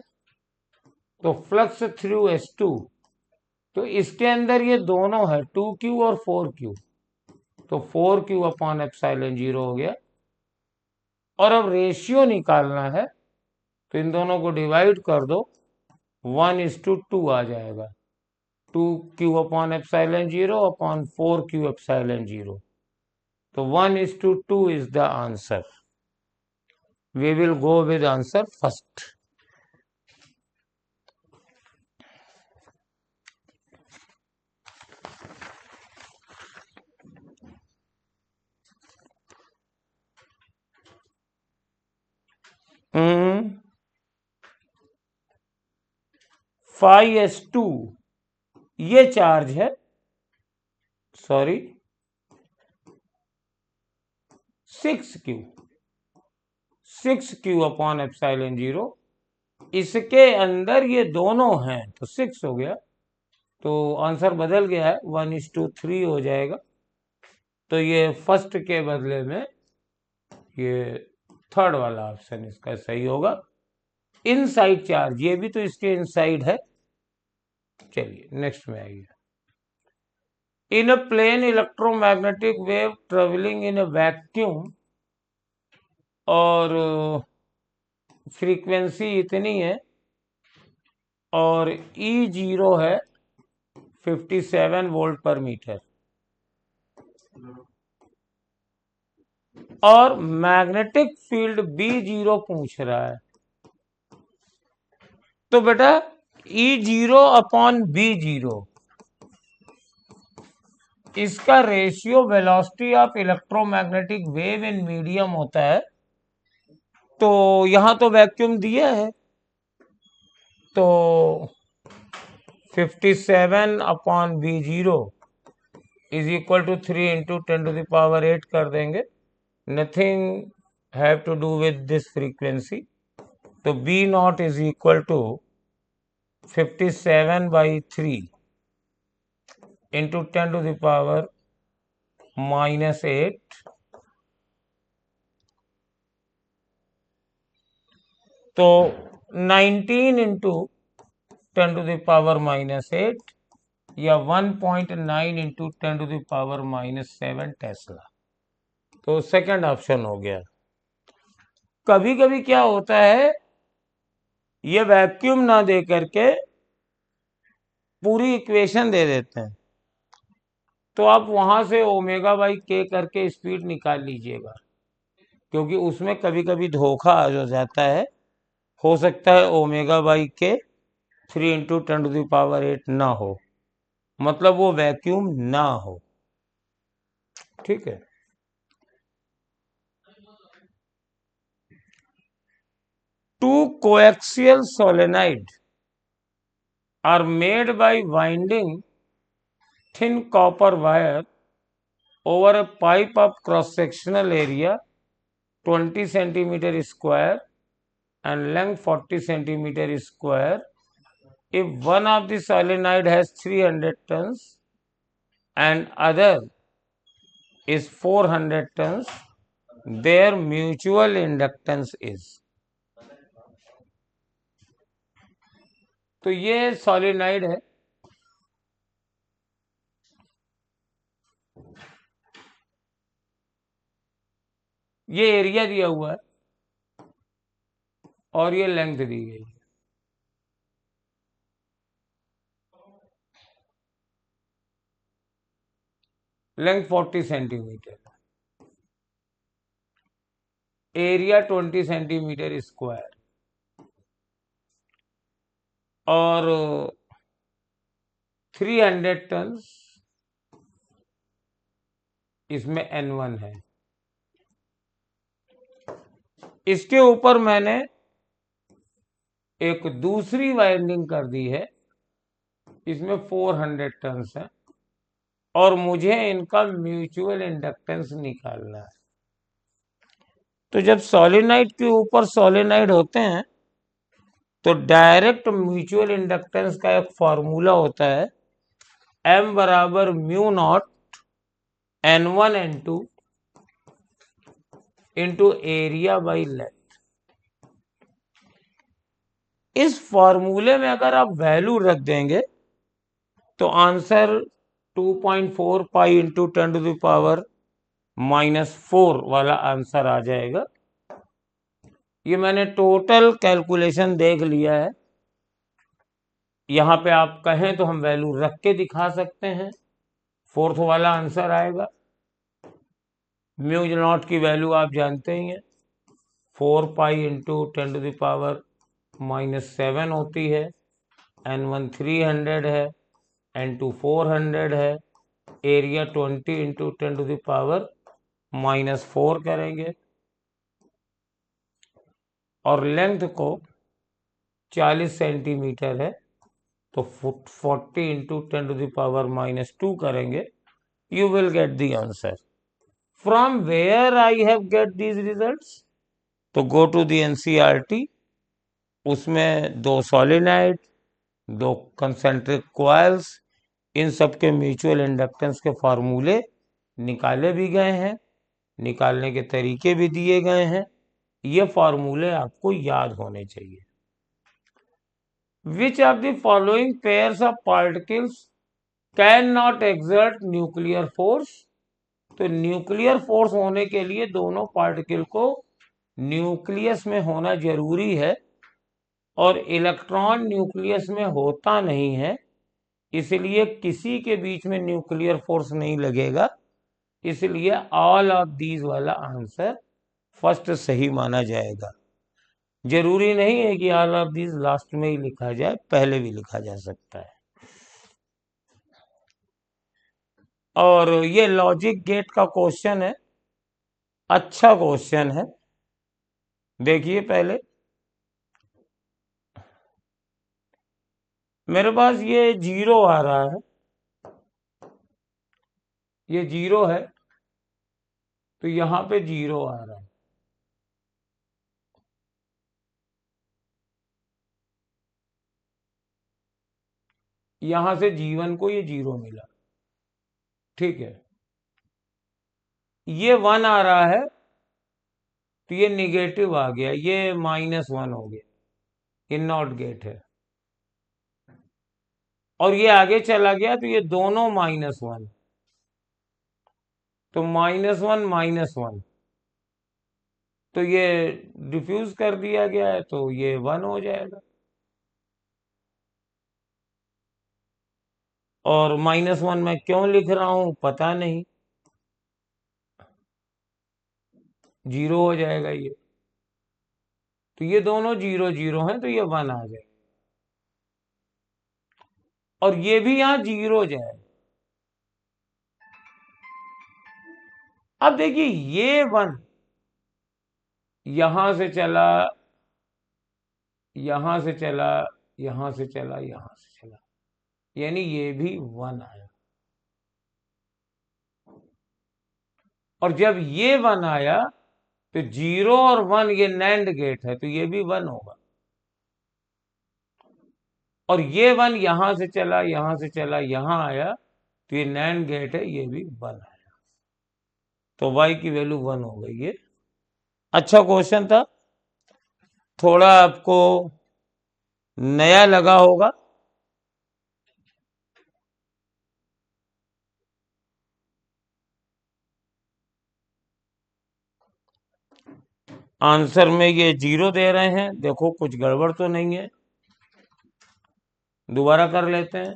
तो फ्लक्स थ्रू S2, तो इसके अंदर ये दोनों है 2q और 4q, तो 4q/ε0 हो गया। और अब रेशियो निकालना है, तो इन दोनों को डिवाइड कर दो, 1:2 आ जाएगा, 2q/ε0/4q/0। तो 1:2 is the answer. We will go with answer first. φS2 ये चार्ज है, सॉरी 6q/ε0, इसके अंदर ये दोनों हैं तो 6 हो गया, तो आंसर बदल गया है, 1:3 हो जाएगा। तो ये फर्स्ट के बदले में ये थर्ड वाला ऑप्शन इसका सही होगा। इनसाइड चार्ज, ये भी तो इसके इनसाइड है। चलिए नेक्स्ट में आइए। In a plane electromagnetic wave travelling in a vacuum, और फ्रीक्वेंसी इतनी है और E0 है 57 वोल्ट पर मीटर, और मैग्नेटिक फील्ड B0 पूछ रहा है। तो बेटा E0 अपॉन B0, इसका ratio velocity of electromagnetic wave in medium होता है। तो यहां तो वैक्यूम दिया है, तो 57 upon B0 is equal to 3 into 10⁸ कर देंगे। Nothing have to do with this frequency, तो B0 is equal to 57/3 into 10⁻⁻8, तो 19 इंटू 10⁻⁻8 या 1.9 इंटू 10⁻⁻7 टेस्ला। तो सेकंड ऑप्शन हो गया। कभी कभी क्या होता है, ये वैक्यूम ना दे करके पूरी इक्वेशन दे देते हैं, तो आप वहां से ω/k करके स्पीड निकाल लीजिएगा, क्योंकि उसमें कभी कभी धोखा आ जाता है। हो सकता है ω/k 3 इंटू 10⁸ ना हो, मतलब वो वैक्यूम ना हो। ठीक है। Two coaxial solenoid are made by winding thin copper wire over a pipe of cross-sectional area 20 centimeter square and length 40 centimeter square. If one of the solenoid has 300 tons and other is 400 tons, their mutual inductance is. तो ये सॉलिनाइड है, ये area दिया हुआ है और ये length दी गई है। Length 40 centimetre, area 20 centimetre square, और 300 टन इसमें N1 है। इसके ऊपर मैंने एक दूसरी वाइंडिंग कर दी है, इसमें 400 टन है, और मुझे इनका म्यूचुअल इंडक्टेंस निकालना है। तो जब सॉलिनाइड के ऊपर सॉलिनाइड होते हैं तो डायरेक्ट म्यूचुअल इंडक्टेंस का एक फॉर्मूला होता है, M बराबर μ0 N1 N2 into area by length. इस फॉर्मूले में अगर आप वैल्यू रख देंगे तो आंसर 2.4 पाई इंटू 10⁻⁻4 वाला आंसर आ जाएगा। ये मैंने टोटल कैलकुलेशन देख लिया है। यहां पे आप कहें तो हम वैल्यू रख के दिखा सकते हैं, फोर्थ वाला आंसर आएगा। μ0 की वैल्यू आप जानते ही हैं, 4 पाई इंटू 10⁻⁻7 होती है। N1 300 है, N2 400 है, एरिया 20 इंटू 10⁻⁻4 करेंगे, और लेंथ को 40 सेंटीमीटर है, तो 40 इंटू 10⁻⁻2 करेंगे। You will get the answer. From where I have get these results? तो गो टू द NCERT उसमें दो सॉलिनॉइड, दो कंसेंट्रिक कॉइल्स, इन सब के म्यूचुअल इंडक्टेंस के फार्मूले निकाले भी गए हैं, निकालने के तरीके भी दिए गए हैं। ये फार्मूले आपको याद होने चाहिए। Which of the following pairs of particles can not exert nuclear force? तो न्यूक्लियर फोर्स होने के लिए दोनों पार्टिकल को न्यूक्लियस में होना जरूरी है, और इलेक्ट्रॉन न्यूक्लियस में होता नहीं है, इसलिए किसी के बीच में न्यूक्लियर फोर्स नहीं लगेगा। इसलिए ऑल ऑफ दीज वाला आंसर फर्स्ट सही माना जाएगा। जरूरी नहीं है कि ऑल ऑफ दीज लास्ट में ही लिखा जाए, पहले भी लिखा जा सकता है। और ये लॉजिक गेट का क्वेश्चन है, अच्छा क्वेश्चन है। देखिए पहले मेरे पास ये जीरो आ रहा है, ये जीरो है, तो यहां पे जीरो आ रहा है। यहां से जीवन को ये जीरो मिला, ठीक है। ये वन आ रहा है, तो ये निगेटिव आ गया, ये -1 हो गया, ये नॉट गेट है। और ये आगे चला गया, तो ये दोनों -1, तो -1 तो ये डिफ्यूज कर दिया गया है, तो ये 1 हो जाएगा। और -1 मैं क्यों लिख रहा हूं पता नहीं, जीरो हो जाएगा ये, तो ये दोनों जीरो जीरो हैं, तो ये 1 आ जाएगा। और ये भी यहां जीरो जाए। अब देखिए ये 1 यहां से चला, यहां से चला, यहां से चला, यहां से चला, यानी ये भी 1 आया। और जब ये 1 आया, तो 0 और 1 ये नैंड गेट है, तो ये भी 1 होगा। और ये 1 यहां से चला, यहां से चला, यहां आया, तो ये नैंड गेट है, ये भी 1 आया। तो y की वैल्यू 1 हो गई। ये अच्छा क्वेश्चन था, थोड़ा आपको नया लगा होगा। आंसर में ये जीरो दे रहे हैं, देखो कुछ गड़बड़ तो नहीं है, दोबारा कर लेते हैं।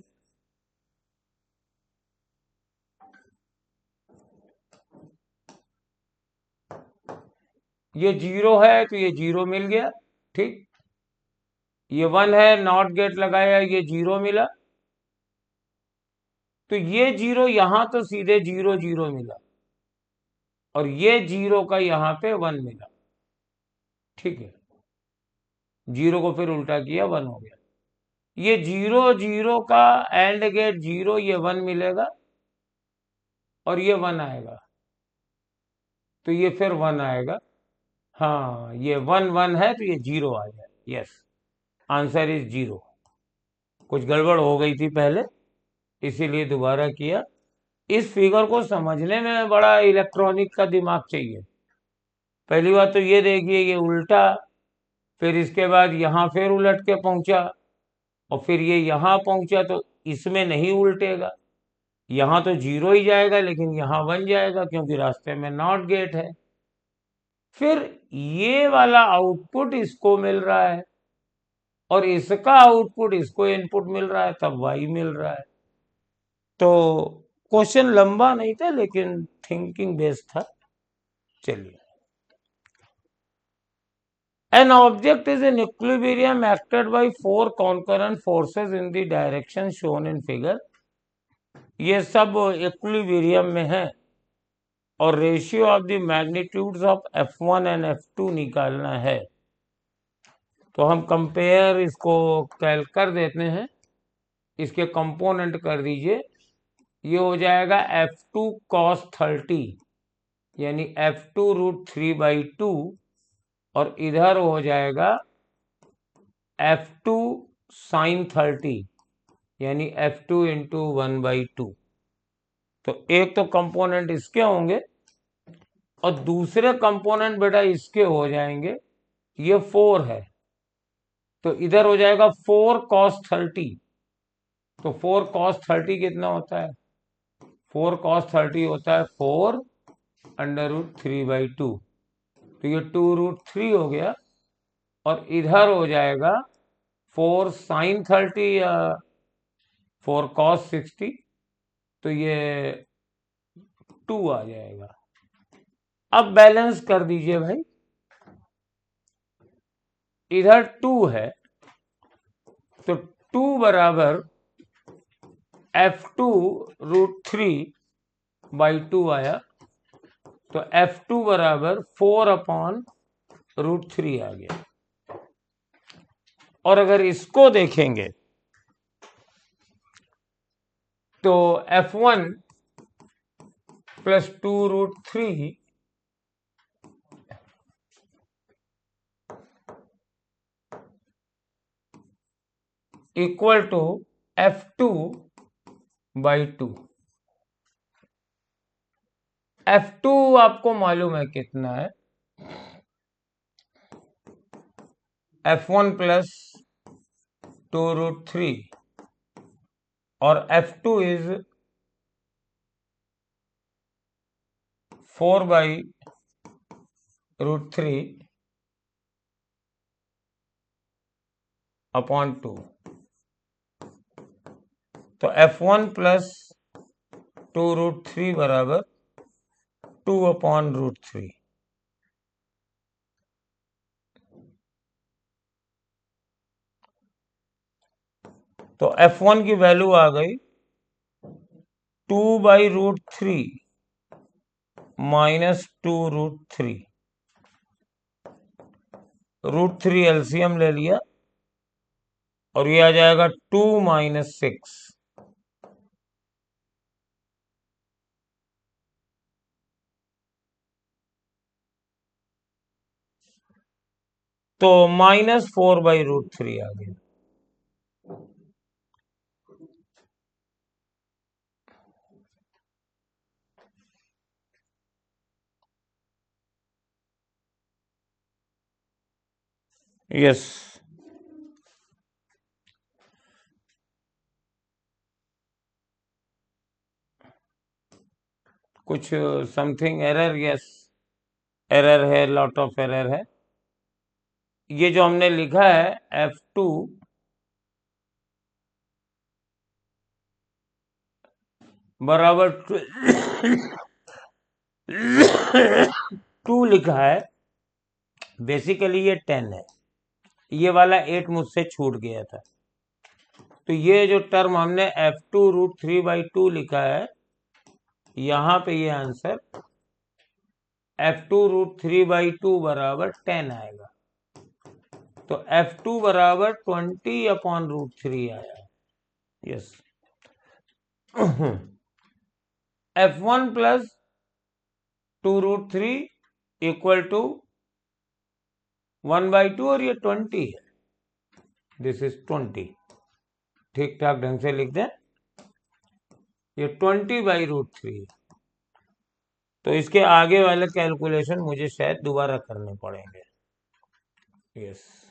ये जीरो है, तो ये जीरो मिल गया, ठीक। ये 1 है, नॉट गेट लगाया, ये जीरो मिला, तो ये जीरो यहां तो सीधे जीरो जीरो मिला, और ये जीरो का यहां पे 1 मिला, ठीक है। जीरो को फिर उल्टा किया, 1 हो गया। ये जीरो जीरो का एंड गेट जीरो, ये 1 मिलेगा, और ये 1 आएगा, तो ये फिर 1 आएगा। हाँ, ये 1 1 है, तो ये जीरो आ जाए। Yes, answer is zero. कुछ गड़बड़ हो गई थी पहले, इसीलिए दोबारा किया। इस फिगर को समझने में बड़ा इलेक्ट्रॉनिक का दिमाग चाहिए। पहली बात तो ये देखिए, ये उल्टा, फिर इसके बाद यहां फिर उलट के पहुंचा, और फिर ये यहां पहुंचा, तो इसमें नहीं उल्टेगा, यहां तो जीरो ही जाएगा, लेकिन यहां 1 जाएगा, क्योंकि रास्ते में नॉट गेट है। फिर ये वाला आउटपुट इसको मिल रहा है, और इसका आउटपुट इसको इनपुट मिल रहा है, तब वाई मिल रहा है। तो क्वेश्चन लंबा नहीं था, लेकिन थिंकिंग बेस्ड था। चलिए, an object is in equilibrium acted by 4 concurrent forces in the direction shown in figure। ये सब इक्विलिब्रियम में है, और ratio of the magnitudes of F1 and F2 निकालना है। तो हम कंपेयर इसको कैल कर देते हैं, इसके कंपोनेंट कर दीजिए। ये हो जाएगा F2 cos 30, यानी F2 √3/2, और इधर हो जाएगा F2 साइन 30 यानी F2 इंटू 1/2। तो एक तो कंपोनेंट इसके होंगे और दूसरे कंपोनेंट बेटा इसके हो जाएंगे। ये 4 है तो इधर हो जाएगा 4 cos 30। तो 4 cos 30 कितना होता है? 4 cos 30 होता है 4 √3/2। तो ये 2√3 हो गया और इधर हो जाएगा 4 sin 30 या 4 cos 60। तो ये 2 आ जाएगा। अब बैलेंस कर दीजिए भाई, इधर 2 है तो 2 बराबर F2√3/2 आया। तो F2 बराबर 4/√3 आ गया। और अगर इसको देखेंगे तो F1 plus 2√3 equal to F2/2। F2 आपको मालूम है कितना है? F1 प्लस 2√3 और F2 इज 4/√3 अपॉन 2। तो F1 प्लस 2√3 बराबर 2/√3। तो F1 की वैल्यू आ गई 2/√3 माइनस 2√3। √3 एलसीएम ले लिया और ये आ जाएगा 2 - 6। तो -4/√3 आ गया। यस, कुछ समथिंग एरर? यस, एरर है, लॉट ऑफ एरर है। ये जो हमने लिखा है F2 बराबर 2 लिखा है, बेसिकली ये 10 है। ये वाला 8 मुझसे छूट गया था। तो ये जो टर्म हमने F2√3/2 लिखा है, यहां पे ये आंसर F2√3/2 बराबर 10 आएगा। तो F2 बराबर 20/√3 आया। Yes. F1 plus 2√3 equal to 1/2 और ये 20 है। This is 20। ठीक ठाक ढंग से लिख दें, ये 20/√3 है। तो इसके आगे वाले कैलकुलेशन मुझे शायद दोबारा करने पड़ेंगे। यस।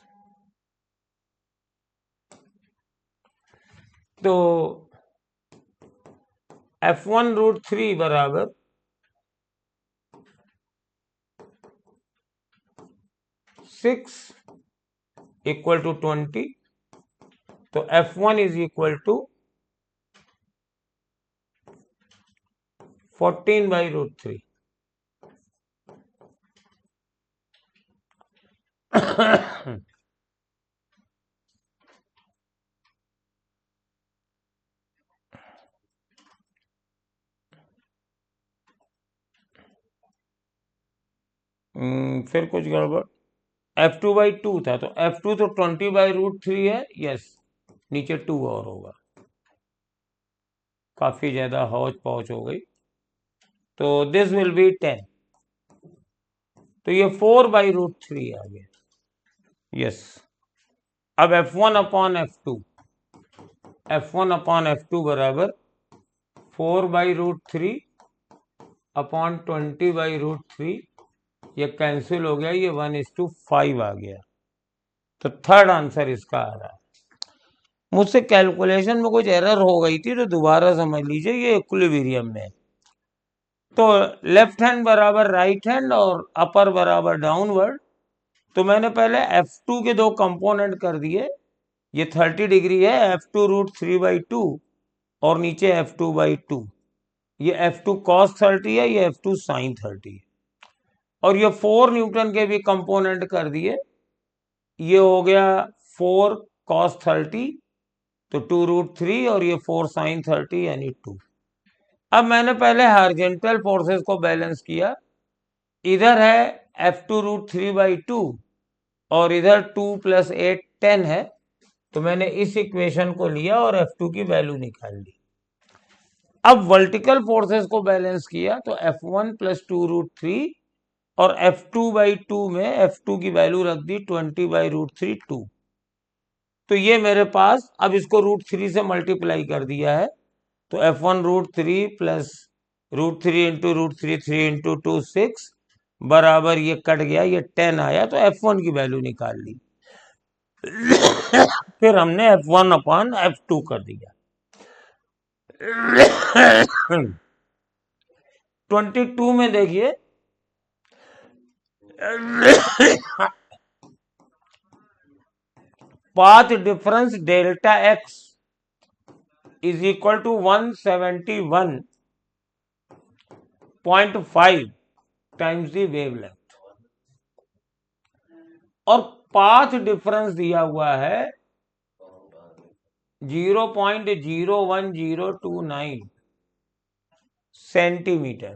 तो F1√3 बराबर 6 इक्वल टू 20। तो F1 इज इक्वल टू 14/√3। फिर कुछ गड़बड़। F2/2 था तो F2 तो 20/√3 है। यस, नीचे 2 और होगा। काफी ज्यादा हौच पौच हो गई। तो दिस विल बी 10। तो ये 4/√3 आ गया। यस। अब F1 upon F2, F1 upon F2 बराबर 4/√3 अपॉन 20/√3, ये कैंसिल हो गया, ये 1:5 आ गया। तो थर्ड आंसर इसका आ रहा है। मुझसे कैलकुलेशन में कुछ एरर हो गई थी, तो दोबारा समझ लीजिए, ये इक्विलिब्रियम में। तो लेफ्ट हैंड बराबर राइट हैंड और अपर बराबर डाउनवर्ड। तो मैंने पहले F2 के दो कंपोनेंट कर दिए, ये 30 डिग्री है, F2√3/2 और नीचे F2/2। ये F2 cos 30 है, ये F2 sin 30 है। और ये 4 न्यूटन के भी कंपोनेंट कर दिए, ये हो गया 4 cos 30, तो 2√3 और ये 4 sin 30 यानी 2। अब मैंने पहले हार्जेंटल फोर्सेस को बैलेंस किया, इधर है F2√3/2 और इधर 2 + 8 10 है, तो मैंने इस इक्वेशन को लिया और F2 की वैल्यू निकाल ली। अब वर्टिकल फोर्सेस को बैलेंस किया, तो F1 + 2√3 और F2/2 में F2 की वैल्यू रख दी 20/√3 2। तो ये मेरे पास, अब इसको √3 से मल्टीप्लाई कर दिया है, तो F1√3 + √3 × √3 3 × 2 6 बराबर, ये कट गया, ये 10 आया, तो F1 की वैल्यू निकाल ली। फिर हमने F1 अपॉन F2 कर दिया। 22 में देखिए, path difference delta x is equal to 171.5 times the wavelength, और पाथ डिफरेंस दिया हुआ है 0.01029 सेंटीमीटर।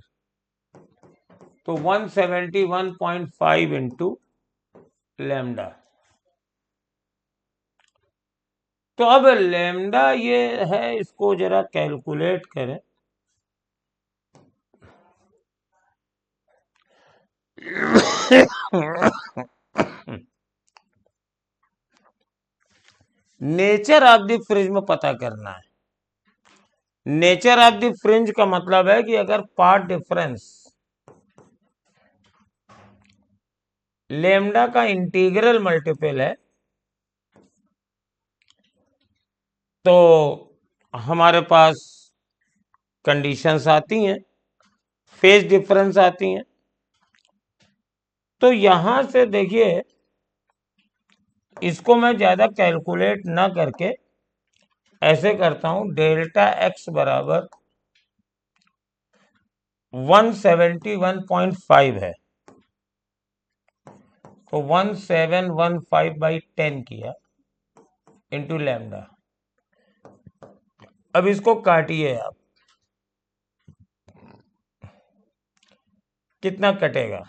तो 171.5 इंटू लैम्डा। तो अब लैम्डा ये है, इसको जरा कैलकुलेट करें। नेचर ऑफ द फ्रिंज में पता करना है। नेचर ऑफ द फ्रिंज का मतलब है कि अगर पाथ डिफरेंस लैम्डा का इंटीग्रल मल्टीपल है, तो हमारे पास कंडीशंस आती हैं, फेज डिफरेंस आती हैं। तो यहां से देखिए, इसको मैं ज्यादा कैलकुलेट ना करके ऐसे करता हूं, डेल्टा x बराबर 171.5 है, तो 1715/10 किया इंटू लैम्डा। अब इसको काटिए आप, कितना कटेगा?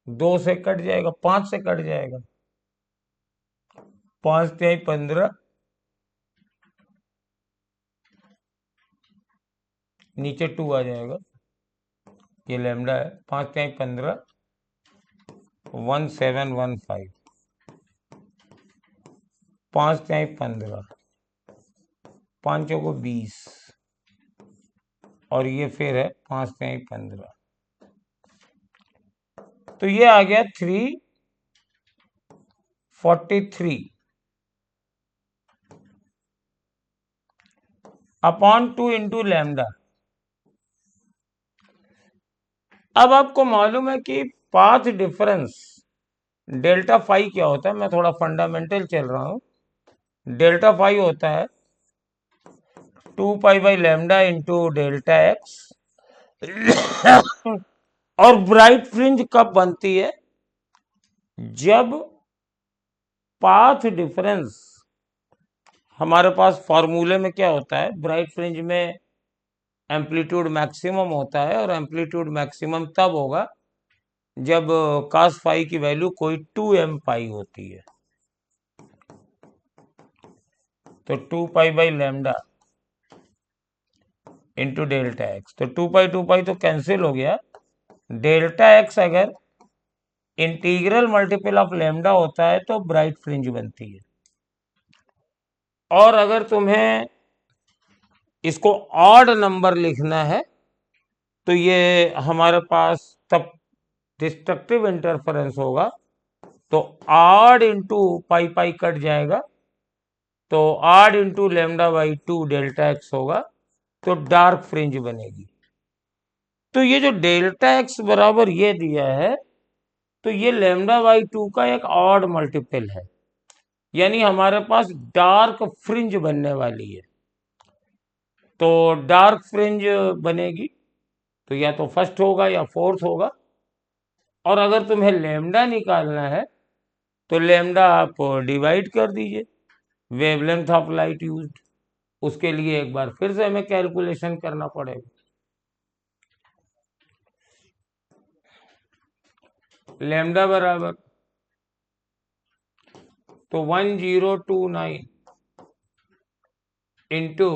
2 से कट जाएगा, 5 से कट जाएगा, 5 × 15, नीचे 2 आ जाएगा, ये लैम्डा है, 5 × 15 1715, 5 × 15, 5 को 20, और ये फिर है 5 × 15, तो ये आ गया 343 अपॉन 2 इंटू लैम्डा। अब आपको मालूम है कि पाथ डिफरेंस डेल्टा फाई क्या होता है, मैं थोड़ा फंडामेंटल चल रहा हूं। डेल्टा फाई होता है 2π/λ इंटू डेल्टा एक्स। और ब्राइट फ्रिंज कब बनती है? जब पाथ डिफरेंस, हमारे पास फॉर्मूले में क्या होता है, ब्राइट फ्रिंज में एम्पलीट्यूड मैक्सिमम होता है, और एम्पलीट्यूड मैक्सिमम तब होगा जब cos फाई की वैल्यू कोई 2m पाई होती है। तो 2π/λ इंटू डेल्टा एक्स, तो 2π तो कैंसिल हो गया। डेल्टा एक्स अगर इंटीग्रल मल्टीपल ऑफ लैम्डा होता है तो ब्राइट फ्रिंज बनती है। और अगर तुम्हें इसको ऑड नंबर लिखना है तो ये हमारे पास तब डिस्ट्रक्टिव इंटरफेरेंस होगा, तो odd into pi pi cut जाएगा, तो odd into lambda by 2 delta x होगा, तो डार्क फ्रिंज बनेगी। तो ये जो डेल्टा एक्स बराबर ये दिया है, तो ये लैम्डा बाई 2 का एक ऑड मल्टीपल है, यानी हमारे पास डार्क फ्रिंज बनने वाली है। तो डार्क फ्रिंज बनेगी तो या तो फर्स्ट होगा या फोर्थ होगा। और अगर तुम्हें लैम्डा निकालना है तो लैम्डा आप डिवाइड कर दीजिए वेवलेंथ ऑफ लाइट यूज्ड। उसके लिए एक बार फिर से हमें कैलकुलेशन करना पड़ेगा। लैम्डा बराबर तो 1029 इंटू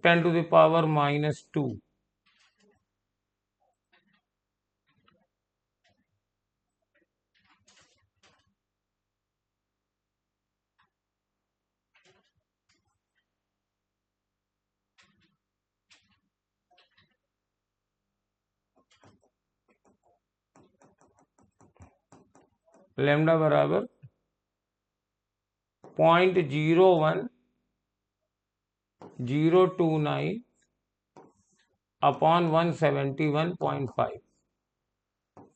10⁻⁻²। लैम्डा बराबर 0.01029 अपॉन 171.5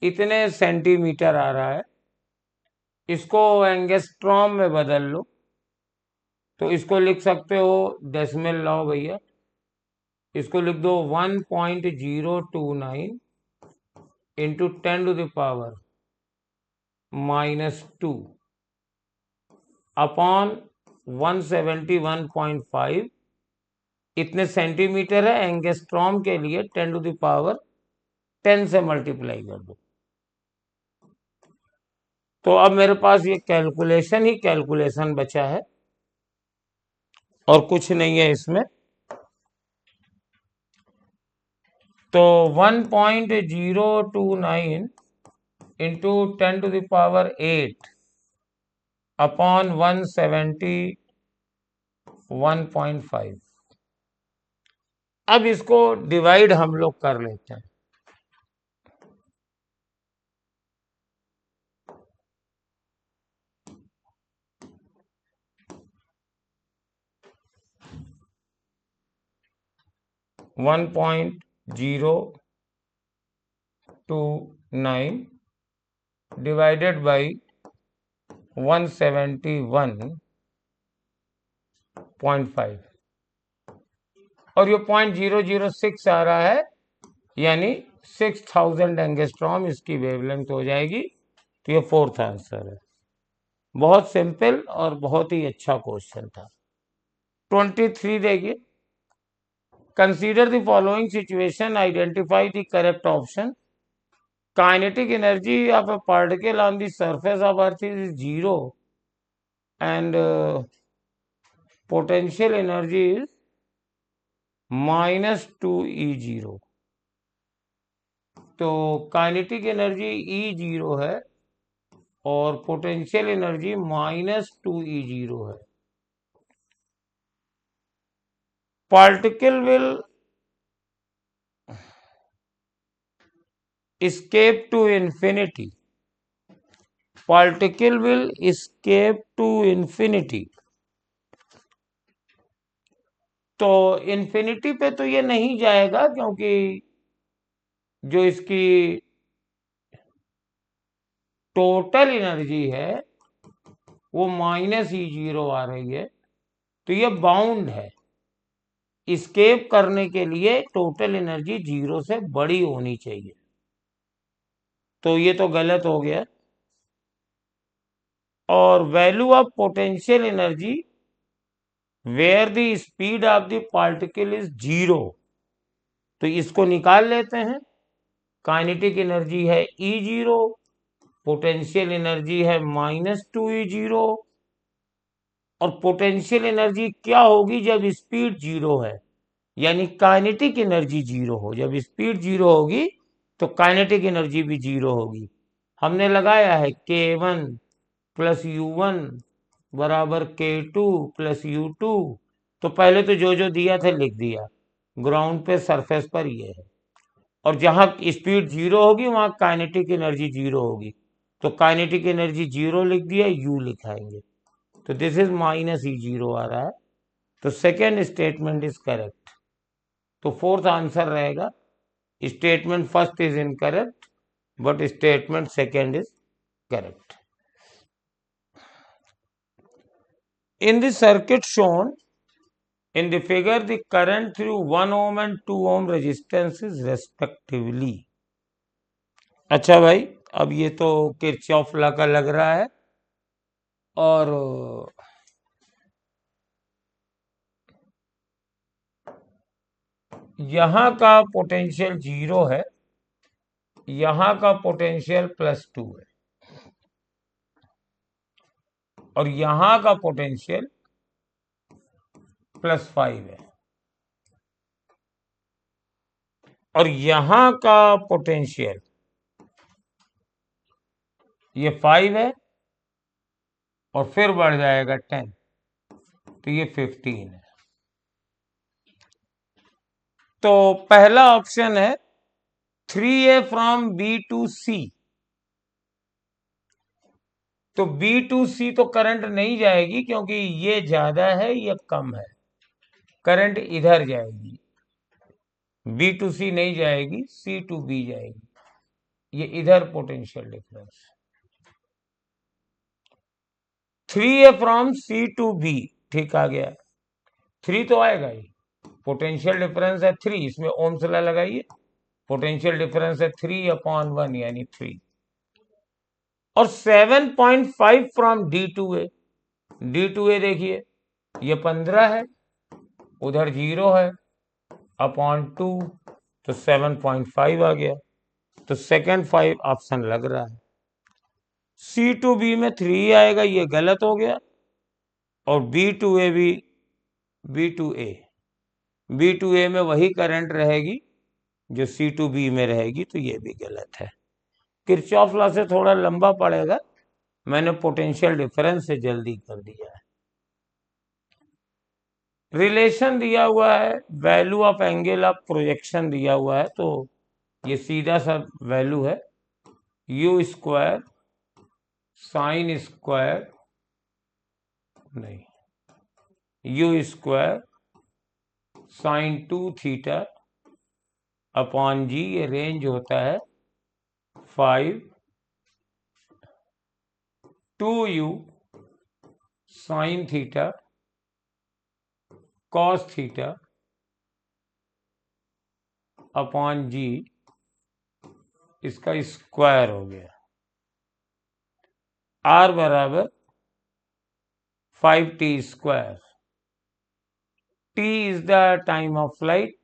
इतने सेंटीमीटर आ रहा है। इसको एंगस्ट्रॉम में बदल लो तो इसको लिख सकते हो, डेसिमल लाओ भैया, इसको लिख दो 1.029 इंटू 10⁻⁻² अपॉन 171.5 इतने सेंटीमीटर है। एंगस्ट्रॉम के लिए 10⁻10 से मल्टीप्लाई कर दो। तो अब मेरे पास ये कैलकुलेशन ही कैलकुलेशन बचा है और कुछ नहीं है इसमें। तो 1.029 इंटू 10⁸ अपॉन 171.5। अब इसको डिवाइड हम लोग कर लेते हैं। वन पॉइंट 029 डिवाइडेड बाई 171.5 और ये 0.006 आ रहा है, यानी 6000 एंगस्ट्रॉम इसकी वेवलेंथ हो जाएगी। तो ये फोर्थ आंसर है। बहुत सिंपल और बहुत ही अच्छा क्वेश्चन था। 23 देखिए, consider the following situation, identify the correct option. Kinetic energy of a particle on the surface of earth is 0 and potential energy is -2E0। तो काइनेटिक एनर्जी E0 है और पोटेंशियल एनर्जी -2E0 है। Particle will escape to infinity। Particle will escape to infinity। तो infinity पे तो ये नहीं जाएगा, क्योंकि जो इसकी टोटल एनर्जी है वो -E0 आ रही है, तो ये बाउंड है। स्केप करने के लिए टोटल एनर्जी 0 से बड़ी होनी चाहिए, तो ये तो गलत हो गया। और value of potential energy where the speed of the particle is 0, तो इसको निकाल लेते हैं। काइनेटिक एनर्जी है E0, पोटेंशियल एनर्जी है -2E0। और पोटेंशियल एनर्जी क्या होगी जब स्पीड 0 है, यानी काइनेटिक एनर्जी 0 हो। जब स्पीड 0 होगी तो काइनेटिक एनर्जी भी 0 होगी। हमने लगाया है K1 प्लस U1 बराबर K2 प्लस U2। तो पहले तो जो दिया था लिख दिया, ग्राउंड पे सरफेस पर ये है, और जहां स्पीड जीरो होगी वहां काइनेटिक एनर्जी जीरो होगी, तो काइनेटिक एनर्जी जीरो लिख दिया, U लिखाएंगे, तो this is minus E zero आ रहा है। तो सेकेंड स्टेटमेंट इज करेक्ट। तो फोर्थ आंसर रहेगा statement first is incorrect but statement second is correct. In the circuit shown in the figure, the current through 1 ohm and 2 ohm resistances respectively। अच्छा भाई, अब ये तो किरचॉफ लॉ का लग रहा है, और यहां का पोटेंशियल जीरो है, यहां का पोटेंशियल +2 है, और यहां का पोटेंशियल +5 है, और यहां का पोटेंशियल ये 5 है, और फिर बढ़ जाएगा 10, तो ये 15 है। तो पहला ऑप्शन है 3A from B to C। तो B टू C तो करंट नहीं जाएगी, क्योंकि ये ज्यादा है ये कम है, करंट इधर जाएगी, B टू C नहीं जाएगी, C टू B जाएगी, ये इधर potential difference. 3A from C to B, ठीक आ गया, 3 तो आएगा ही, पोटेंशियल डिफरेंस है 3, इसमें ओम्स लॉ लगाइए, पोटेंशियल डिफरेंस है 3/1 यानी 3, और 7.5 from D to A। D to A देखिए, ये 15 है, उधर 0 है, अपॉन 2, तो 7.5 आ गया, तो सेकेंड 5 ऑप्शन लग रहा है। C टू B में 3 आएगा, ये गलत हो गया, और B टू A भी, B टू A में वही करंट रहेगी जो C टू B में रहेगी, तो ये भी गलत है। किरचॉफ लॉ से थोड़ा लंबा पड़ेगा, मैंने पोटेंशियल डिफरेंस से जल्दी कर दिया है। रिलेशन दिया हुआ है, value of angle of projection दिया हुआ है, तो ये सीधा सा वैल्यू है U स्क्वायर साइन स्क्वायर, नहीं, U square sine 2 theta upon G, ये रेंज होता है 5 2U sine theta cos theta upon G, इसका स्क्वायर हो गया, R बराबर 5T square. T is the time of flight,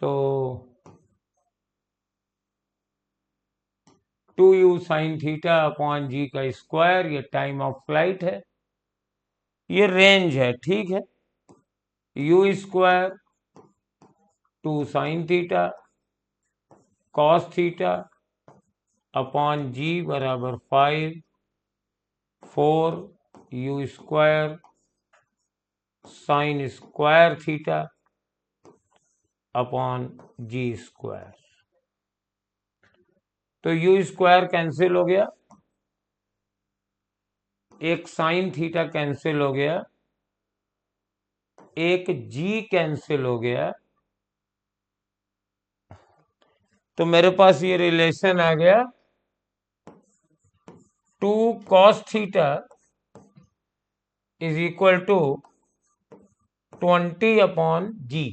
तो 2U sine theta upon G का स्क्वायर, ये टाइम ऑफ फ्लाइट है, ये रेंज है, ठीक है। U square 2 sine theta cos theta upon G बराबर 5 4 U square sine square theta upon G square. तो U स्क्वायर कैंसिल हो गया, एक साइन थीटा कैंसिल हो गया, एक G कैंसिल हो गया, तो मेरे पास ये रिलेशन आ गया 2 cos theta is equal to 20 upon G,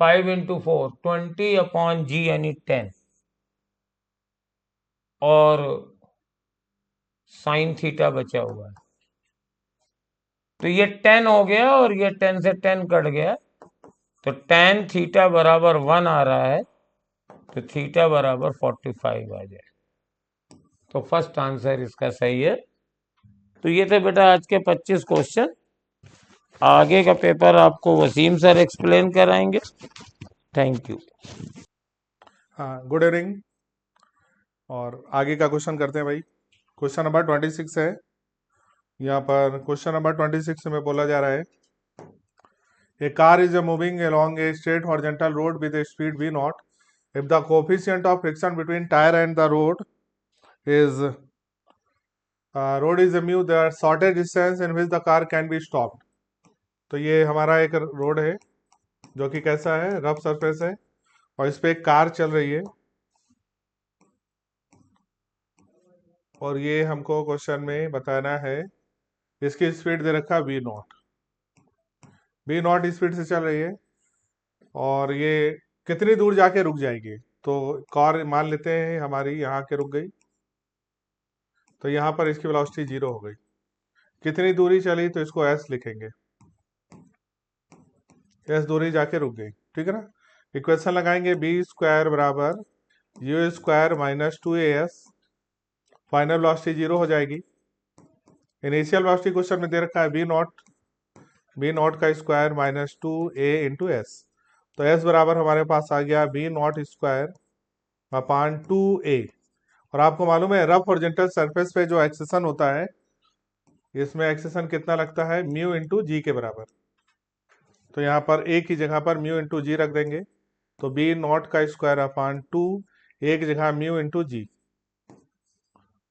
5 into 4 20 upon G यानी 10, और साइन थीटा बचा हुआ है, तो ये 10 हो गया, और ये 10 से 10 कट गया, तो tan थीटा बराबर 1 आ रहा है, तो थीटा बराबर 45 आ जाए, तो फर्स्ट आंसर इसका सही है। तो ये थे बेटा आज के 25 क्वेश्चन, आगे का पेपर आपको वसीम सर एक्सप्लेन कराएंगे। Thank you. हाँ, गुड इवनिंग। और आगे का क्वेश्चन करते हैं भाई। क्वेश्चन नंबर 26 है। यहाँ पर क्वेश्चन नंबर 26 में बोला जा रहा है, a car is moving along a straight horizontal road with a speed v naught. If the coefficient of friction between tire and the road is mu, the shortest distance in which the car can be stopped. तो ये हमारा एक road है जो कि कैसा है, rough surface है, और इस पे एक कार चल रही है। और ये हमको क्वेश्चन में बताना है, इसकी स्पीड दे रखा v naught. V naught speed से चल रही है और ये कितनी दूर जाके रुक जाएगी। तो कार मान लेते हैं हमारी यहाँ के रुक गई, तो यहाँ पर इसकी वेलोसिटी 0 हो गई। कितनी दूरी चली तो इसको एस लिखेंगे, एस दूरी जाके रुक गई, ठीक है ना। इक्वेशन लगाएंगे, बी स्क्वायर बराबर you square minus 2as, final velocity 0 हो जाएगी। इनिशियल वेलोसिटी क्वेश्चन में दे रखा है बी नॉट का square minus 2a into S. तो एस बराबर हमारे पास आ गया B not square upon 2a। और आपको मालूम है रफ हॉरिजॉन्टल सरफेस पे जो एक्सेशन होता है, इसमें एक्सेशन कितना लगता है, म्यू इंटू जी के बराबर। तो यहाँ पर ए की जगह पर म्यू इंटू जी रख देंगे, तो बी नॉट का स्क्वायर अपान 2, एक जगह म्यू इंटू जी।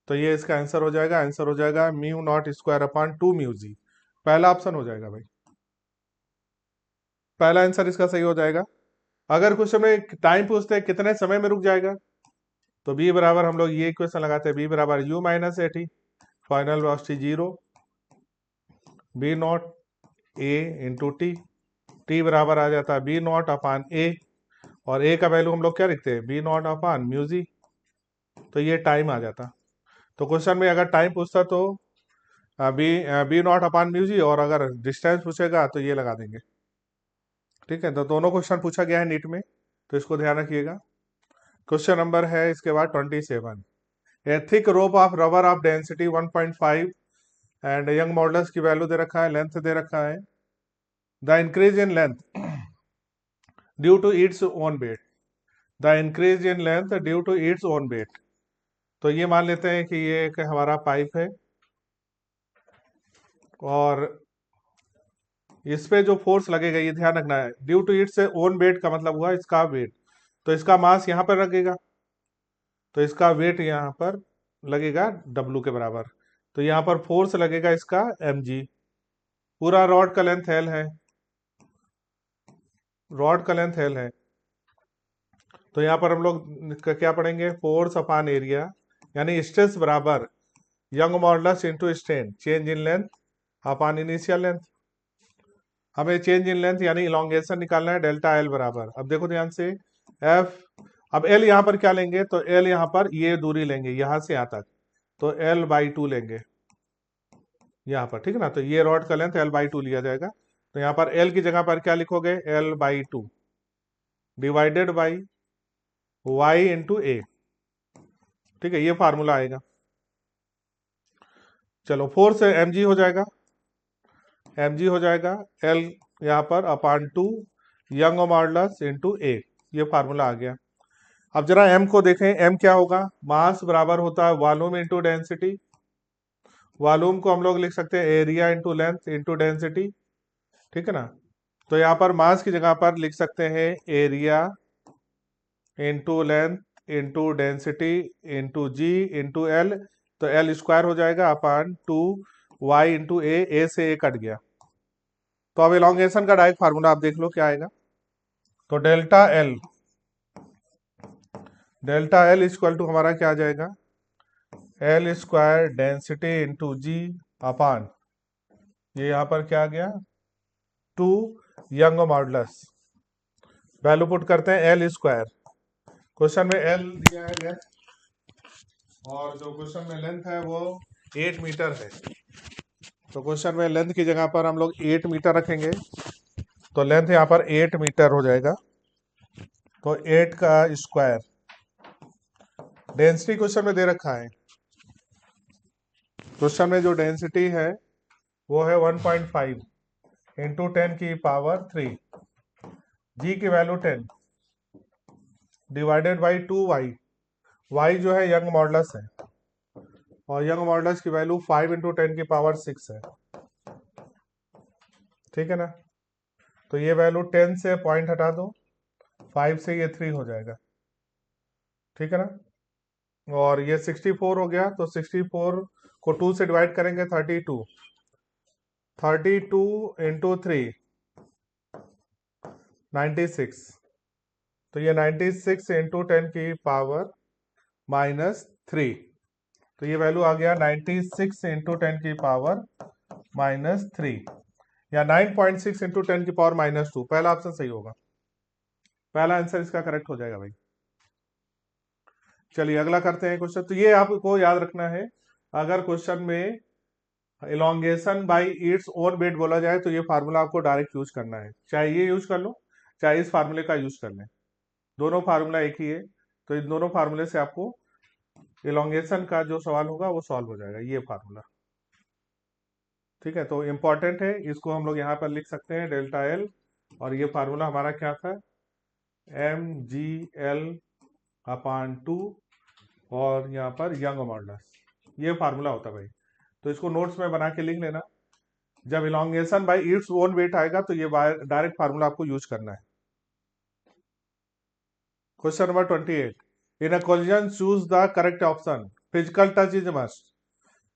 तो ये इसका आंसर हो जाएगा, आंसर हो जाएगा mu not square upon 2 mu G. पहला ऑप्शन हो जाएगा भाई, पहला आंसर इसका सही हो जाएगा। अगर कुछ समय टाइम पूछते हैं कितने समय में रुक जाएगा, तो बी बराबर हम लोग ये इक्वेशन लगाते हैं, बी बराबर u minus a t, final velocity 0, v naught a into t, t बराबर आ जाता है बी नॉट अपान ए, और ए का वैल्यू हम लोग क्या लिखते हैं, बी नॉट अपान म्यूजी। तो ये टाइम आ जाता। तो क्वेश्चन में अगर टाइम पूछता तो बी बी नॉट अपान म्यूजी, और अगर डिस्टेंस पूछेगा तो ये लगा देंगे, ठीक है। तो दोनों क्वेश्चन पूछा गया है नीट में, तो इसको ध्यान रखिएगा। क्वेश्चन नंबर है इसके बाद 27, a thick rope of rubber of density 1.5 and Young modulus की वैल्यू दे रखा है, लेंथ दे रखा है। The increase in length due to its own weight, the increase in length due to its own weight. तो ये मान लेते हैं कि ये एक हमारा पाइप है, और इस पे जो फोर्स लगेगा ये ध्यान रखना है, due to its own weight का मतलब हुआ इसका वेट। तो इसका मास यहाँ पर लगेगा, तो इसका वेट यहाँ पर लगेगा W के बराबर। तो यहाँ पर फोर्स लगेगा इसका mg। पूरा रॉड का लेंथ L है, रॉड का लेंथ L है। तो यहाँ पर हम लोग क्या पढ़ेंगे, फोर्स अपान एरिया, यानी स्ट्रेस बराबर young modulus into strain, change in length upon initial length. हमें चेंज इन लेंथ यानी इलोंगेशन निकालना है, डेल्टा एल बराबर, अब देखो ध्यान से, एफ, अब एल यहाँ पर क्या लेंगे, तो एल यहाँ पर ये दूरी लेंगे यहाँ से यहाँ तक, तो एल बाई 2 लेंगे यहाँ पर, ठीक है ना। तो ये रॉड का लेंथ एल बाई 2 लिया जाएगा। तो यहाँ पर एल की जगह पर क्या लिखोगे, L by 2 divided by Y into A, ठीक है, ये फार्मूला आएगा। चलो फोर्स एम जी हो जाएगा, एम जी हो जाएगा एल यहाँ पर अपान 2 यंग मॉडुलस इंटू ए, ये फार्मूला आ गया। अब जरा एम को देखें, एम क्या होगा, मास बराबर होता है वॉल्यूम इंटू डेंसिटी। वॉल्यूम को हम लोग लिख सकते हैं area into length into density, ठीक है ना। तो यहाँ पर मास की जगह पर लिख सकते हैं area into length into density into G into L, तो एल स्क्वायर हो जाएगा अपान 2 वाई इंटू ए से ए कट गया। तो अब एलोंगेशन का डायरेक्ट फार्मूला आप देख लो क्या आएगा, तो डेल्टा एल इक्वल टू हमारा क्या आ जाएगा, एल स्क्वायर डेंसिटी इंटू जी अपान, ये यहाँ पर क्या आ गया, 2 यंग मॉडुलस, वैल्यू पुट करते हैं एल स्क्वायर। क्वेश्चन में एल दिया है लेंथ, और जो क्वेश्चन में लेंथ है वो 8 मीटर है। तो क्वेश्चन में लेंथ की जगह पर हम लोग 8 मीटर रखेंगे, तो लेंथ यहाँ पर 8 मीटर हो जाएगा, तो 8 का स्क्वायर। डेंसिटी क्वेश्चन में दे रखा है, क्वेश्चन में जो डेंसिटी है वो है 1.5 इंटू 10 की पावर 3, जी की value 10, divided by 2y। y जो है यंग मॉडुलस है, और यंग मॉडुलस की वैल्यू 5 इंटू 10⁻6 है। ठीक है ना। तो ये वैल्यू 10 से पॉइंट हटा दो, 5 से ये 3 हो जाएगा। ठीक है ना। और ये 64 हो गया, तो 64 को 2 से डिवाइड करेंगे 32। 32 इंटू 3 96। तो ये 96 इंटू 10⁻³ तो ये वैल्यू आ गया 96 इंटू 10⁻³ या 9.6 इंटू 10⁻²। पहला ऑप्शन सही होगा, पहला आंसर इसका करेक्ट हो जाएगा भाई। चलिए अगला करते हैं क्वेश्चन। तो ये आपको याद रखना है, अगर क्वेश्चन में elongation bye it's own wait बोला जाए तो ये फार्मूला आपको डायरेक्ट यूज करना है, चाहे ये यूज कर लो चाहे इस फार्मूले का यूज कर लें, दोनों फार्मूला एक ही है। तो इन दोनों फार्मूले से आपको इलोंगेशन का जो सवाल होगा वो सॉल्व हो जाएगा, ये फार्मूला। ठीक है, तो इंपॉर्टेंट है, इसको हम लोग यहाँ पर लिख सकते हैं डेल्टा एल, और ये फार्मूला हमारा क्या था, mgl/2 और यहाँ पर यंग मॉडुलस, ये फार्मूला होता है भाई। तो इसको नोट्स में बना के लिख लेना, जब elongation bye it's own wait आएगा तो ये डायरेक्ट फार्मूला आपको यूज करना है। Question number 28, in a collision choose the correct option, physical touch is must.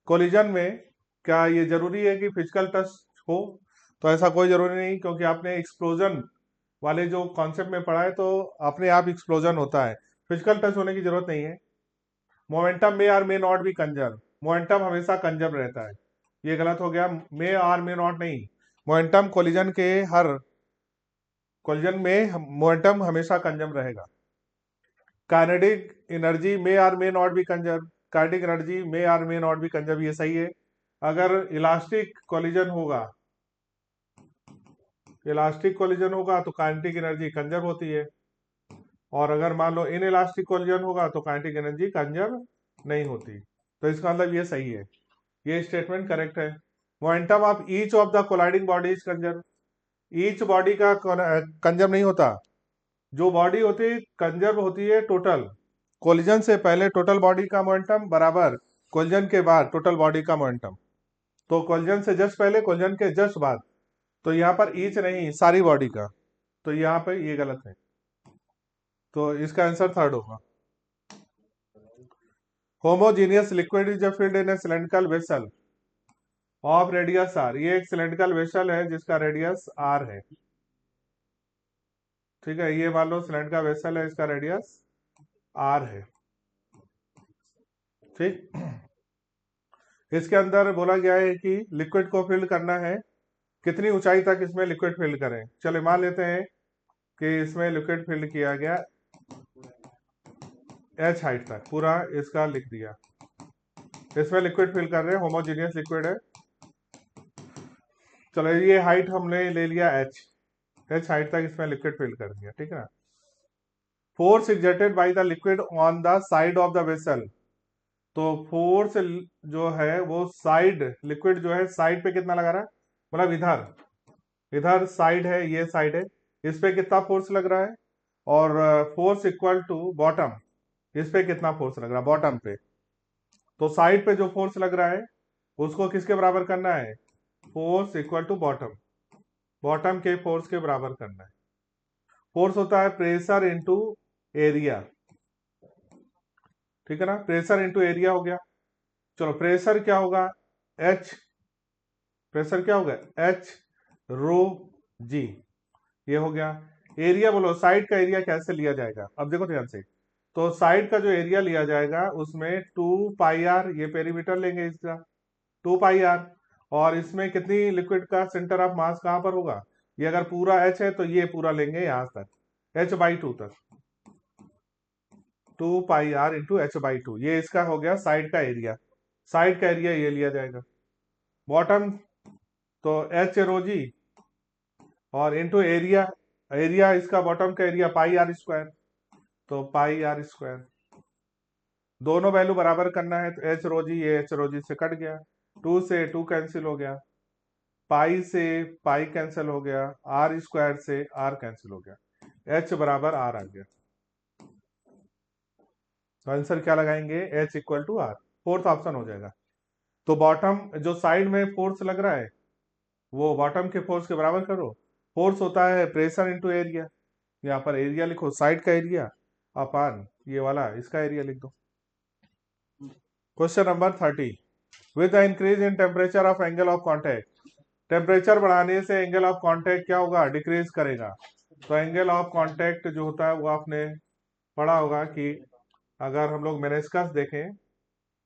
Collision में क्या ये जरूरी है कि फिजिकल टच हो? तो ऐसा कोई जरूरी नहीं, क्योंकि आपने एक्सप्लोजन वाले जो कॉन्सेप्ट में पढ़ा है तो अपने आप एक्सप्लोजन होता है, फिजिकल टच होने की जरूरत नहीं है। मोमेंटम में are may not be conserve, momentum हमेशा कंजर्व रहता है, ये गलत हो गया, मे आर मे नॉट नहीं, मोमेंटम कोलिजन के हर कोलिजन में मोमेंटम हमेशा कंजर्व रहेगा। Kinetic energy may are may not be conserve, kinetic energy may are may not be conserve, ये सही है। अगर इलास्टिक कोलिजन होगा, इलास्टिक कोलिजन होगा तो काइनेटिक एनर्जी कंजर्व होती है, और अगर मान लो इन इलास्टिक कोलिजन होगा तो काइनेटिक एनर्जी कंजर्व नहीं होती। तो इसका मतलब ये सही है, ये स्टेटमेंट करेक्ट है। Momentum of each of the colliding body is conserve, each body का कंजर्व नहीं होता, जो बॉडी होती है कंजर्व होती है टोटल, कोलिजन से पहले टोटल बॉडी का मोमेंटम बराबर कोलिजन के बाद टोटल बॉडी का मोमेंटम। तो कोलिजन से जस्ट पहले कोलिजन के जस्ट बाद, तो यहाँ पर ईच नहीं सारी बॉडी का, तो यहाँ पे ये गलत है, तो इसका आंसर थर्ड होगा। Homogeneous liquid is filled in a cylindrical vessel of radius R, ये एक सिलेंड्रिकल वेसल है जिसका रेडियस आर है। ठीक है, ये मान लो सिलेंड्रिकल वेसल है, इसका रेडियस आर है। ठीक, इसके अंदर बोला गया है कि लिक्विड को फिल्ड करना है, कितनी ऊंचाई तक इसमें लिक्विड फिल्ड करें। चलो मान लेते हैं कि इसमें लिक्विड फिल्ड किया गया h हाइट तक, पूरा इसका लिख दिया, इसमें लिक्विड फिल कर रहे हैं, होमोजीनियस लिक्विड है। चलो ये हाइट हमने ले लिया h हाइट तक इसमें लिक्विड फिल कर दिया। ठीक है ना। Force exerted by the liquid on the side of the vessel, तो फोर्स जो है वो साइड, लिक्विड जो है साइड पे कितना लगा रहा है, मतलब इधर इधर साइड है, ये साइड है, इस पे कितना फोर्स लग रहा है, और फोर्स इक्वल टू बॉटम, इस पे कितना फोर्स लग रहा है बॉटम पे। तो साइड पे जो फोर्स लग रहा है उसको किसके बराबर करना है, force equal to bottom, bottom के फोर्स के बराबर करना है। फोर्स होता है प्रेशर इंटू एरिया। ठीक है ना, प्रेशर इंटू एरिया हो गया। चलो प्रेशर क्या होगा, एच, प्रेशर क्या होगा एच रो जी, ये हो गया। एरिया बोलो, साइड का एरिया कैसे लिया जाएगा, अब देखो ध्यान से, तो साइड का जो एरिया लिया जाएगा उसमें 2πr, ये पेरीमीटर लेंगे इसका 2πr, और इसमें कितनी लिक्विड का सेंटर ऑफ मास कहां पर होगा, ये अगर पूरा h है तो ये पूरा लेंगे यहां तक h/2 तक, 2πr इंटू h/2, ये इसका हो गया साइड का एरिया, साइड का एरिया ये लिया जाएगा। बॉटम तो h रो जी और इंटू एरिया, एरिया इसका बॉटम का एरिया πr², तो πr², दोनों वैल्यू बराबर करना है, तो h रो जी, ये h रो जी से कट गया, 2 से 2 कैंसिल हो गया, पाई से पाई कैंसिल हो गया, r² से r कैंसिल हो गया, h बराबर r आ गया। तो आंसर क्या लगाएंगे, H equal to R, fourth option हो जाएगा। तो बॉटम जो साइड में फोर्स लग रहा है वो बॉटम के फोर्स के बराबर करो। फोर्स होता है प्रेशर इंटू एरिया, यहाँ पर एरिया लिखो, साइड का एरिया अपान ये वाला इसका एरिया लिख दो। Question number 30, with the increase in temperature of angle of contact, temperature बढ़ाने से एंगल ऑफ कॉन्टैक्ट क्या होगा, डिक्रीज करेगा। तो एंगल ऑफ कॉन्टैक्ट जो होता है वो आपने पढ़ा होगा कि अगर हम लोग मेनिस्कस देखें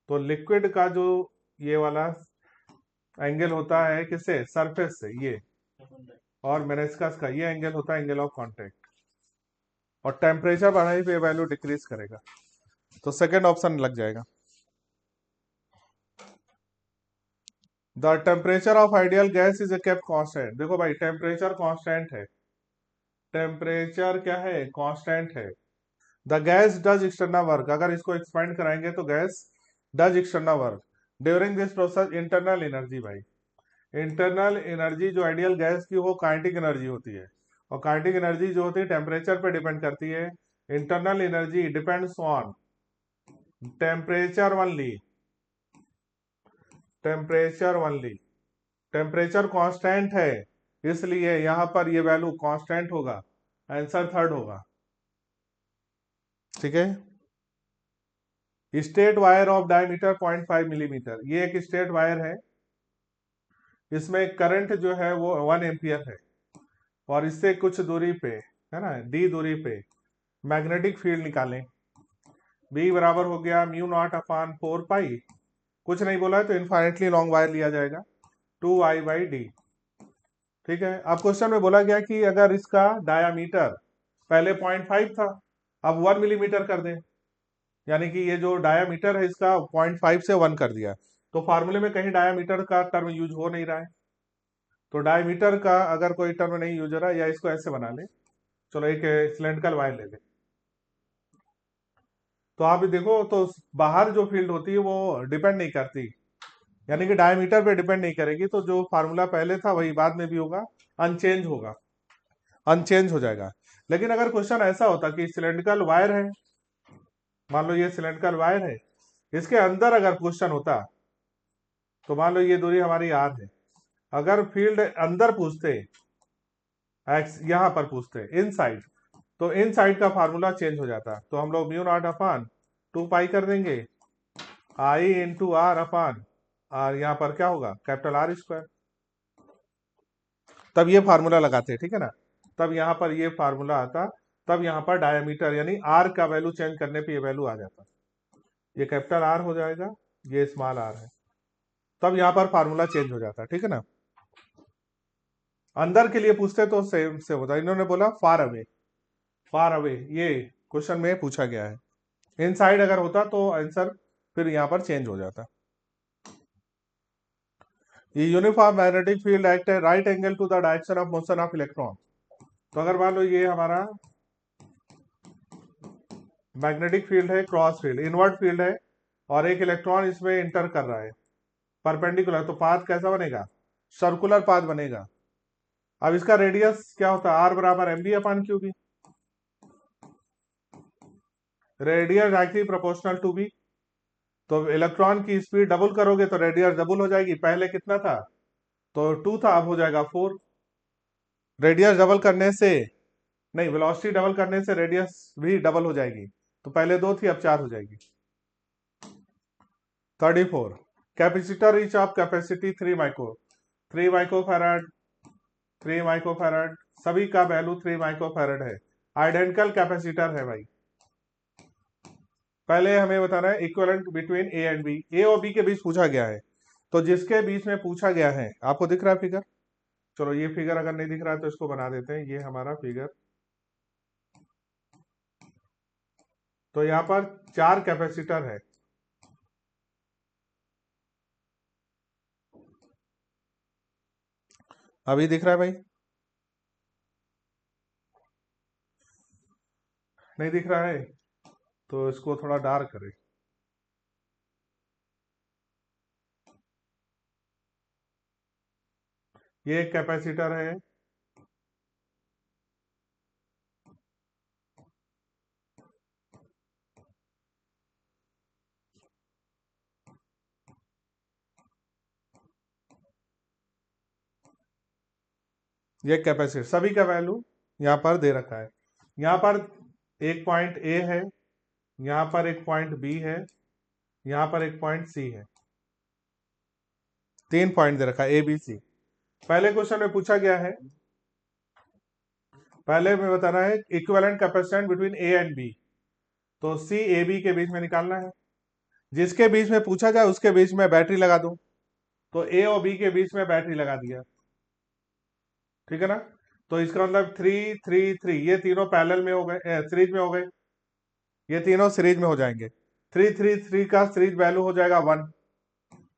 तो लिक्विड का जो ये वाला एंगल होता है किससे, सरफेस से, ये, और मेनिस्कस का ये एंगल होता है एंगल ऑफ कॉन्टैक्ट, और टेम्परेचर बढ़ाने पे वैल्यू डिक्रीज करेगा। तो सेकेंड ऑप्शन लग जाएगा। The temperature of ideal gas is kept constant, देखो भाई टेम्परेचर कांस्टेंट है, टेम्परेचर क्या है, कांस्टेंट है। The gas does external work, अगर इसको एक्सपेंड कराएंगे तो gas does external work during this process. Internal energy भाई, इंटरनल एनर्जी जो आइडियल गैस की वो काइनेटिक एनर्जी होती है, और काइनेटिक एनर्जी जो होती है टेम्परेचर पे डिपेंड करती है। Internal energy depends on temperature only, temperature only. Temperature constant है इसलिए यहां पर ये वैल्यू कांस्टेंट होगा, आंसर थर्ड होगा। ठीक है। Straight wire of diameter 0.5 millimetre, ये एक स्ट्रेट वायर है, इसमें करंट जो है वो 1 एम्पियर है, और इससे कुछ दूरी पे है ना, डी दूरी पे मैग्नेटिक फील्ड निकालें। बी बराबर हो गया म्यू नॉट अपान 4 पाई, कुछ नहीं बोला है तो इनफाइनेटली लॉन्ग वायर लिया जाएगा, 2I/d। ठीक है। अब क्वेश्चन में बोला गया कि अगर इसका डायामीटर पहले 0.5 था, अब 1 मिलीमीटर कर दें, यानी कि ये जो डायामीटर है इसका 0.5 से 1 कर दिया, तो फार्मूले में कहीं डायामीटर का टर्म यूज हो नहीं रहा है। तो डायमीटर का अगर कोई टर्म नहीं यूज हो रहा है, या इसको ऐसे बना ले, चलो एक सिलेंड्रिकल वायर ले ले, तो आप देखो तो बाहर जो फील्ड होती है वो डिपेंड नहीं करती, यानी कि डायमीटर पे डिपेंड नहीं करेगी, तो जो फार्मूला पहले था वही बाद में भी होगा, अनचेंज होगा, अनचेंज हो जाएगा। लेकिन अगर क्वेश्चन ऐसा होता कि सिलेंड्रिकल वायर है, मान लो ये सिलेंड्रिकल वायर है, इसके अंदर अगर क्वेश्चन होता, तो मान लो ये दूरी हमारी आर है, अगर फील्ड अंदर पूछते, एक्स यहां पर पूछते इन साइड, तो इन साइड का फार्मूला चेंज हो जाता, तो हम लोग म्यू नॉट अपान 2 पाई कर देंगे, आई इंटू आर अपान आर, यहां पर क्या होगा, कैपिटल आर स्क्वायर, तब ये फार्मूला लगाते हैं। ठीक है ना, तब यहां पर ये फार्मूला आता, तब यहां पर डायमीटर यानी आर का वैल्यू चेंज करने पे ये वैल्यू आ जाता, ये कैपिटल आर हो जाएगा, ये स्मॉल आर है, तब यहां पर फार्मूला चेंज हो जाता। ठीक है ना, अंदर के लिए पूछते तो सेम से होता, इन्होंने बोला फार अवे, फार अवे ये क्वेश्चन में पूछा गया है, इनसाइड अगर होता तो आंसर फिर यहां पर चेंज हो जाता। ये यूनिफॉर्म मैग्नेटिक फील्ड एक्ट है right angle to the direction of motion of electron, तो अगर मान लो ये हमारा मैग्नेटिक फील्ड है, क्रॉस फील्ड इनवर्ट फील्ड है, और एक इलेक्ट्रॉन इसमें इंटर कर रहा है परपेंडिकुलर, तो पाथ कैसा बनेगा, सर्कुलर पाथ बनेगा। अब इसका रेडियस क्या होता है, आर बराबर m v upon q B, radius directly proportional to v, तो इलेक्ट्रॉन की स्पीड डबल करोगे तो रेडियस डबल हो जाएगी, पहले कितना था, तो 2 था, अब हो जाएगा 4, रेडियस डबल करने से, नहीं वेलोसिटी डबल करने से रेडियस भी डबल हो जाएगी, तो पहले 2 थी अब 4 हो जाएगी। 34, capacitor reach of capacity 3 microfarad, 3 microfarad, सभी का वैल्यू 3 माइक्रोफैराड है, आइडेंटिकल कैपेसिटर है भाई। पहले हमें बताना है equivalent between A and B, A और बी के बीच पूछा गया है, तो जिसके बीच में पूछा गया है, आपको दिख रहा है फिगर, चलो ये फिगर अगर नहीं दिख रहा है तो इसको बना देते हैं, ये हमारा फिगर, तो यहाँ पर 4 कैपेसिटर है, अभी दिख रहा है भाई, नहीं दिख रहा है तो इसको थोड़ा डार्क करें, ये एक कैपेसिटर है, ये कैपेसिटर सभी का वैल्यू यहाँ पर दे रखा है। यहाँ पर एक पॉइंट ए है, यहाँ पर एक पॉइंट बी है, यहाँ पर एक पॉइंट सी है, 3 पॉइंट दे रखा है ए बी सी। पहले क्वेश्चन में पूछा गया है, पहले में बताना है equivalent capacitance between A and B, तो सी ए बी के बीच में निकालना है। जिसके बीच में पूछा जाए उसके बीच में बैटरी लगा दो, तो ए और बी के बीच में बैटरी लगा दिया, ठीक है ना। तो इसका मतलब 3 3 3 ये तीनों पैरेलल में हो गए, सीरीज में हो गए, ये तीनों सीरीज में हो जाएंगे। 3 3 3 का सीरीज वैल्यू हो जाएगा 1,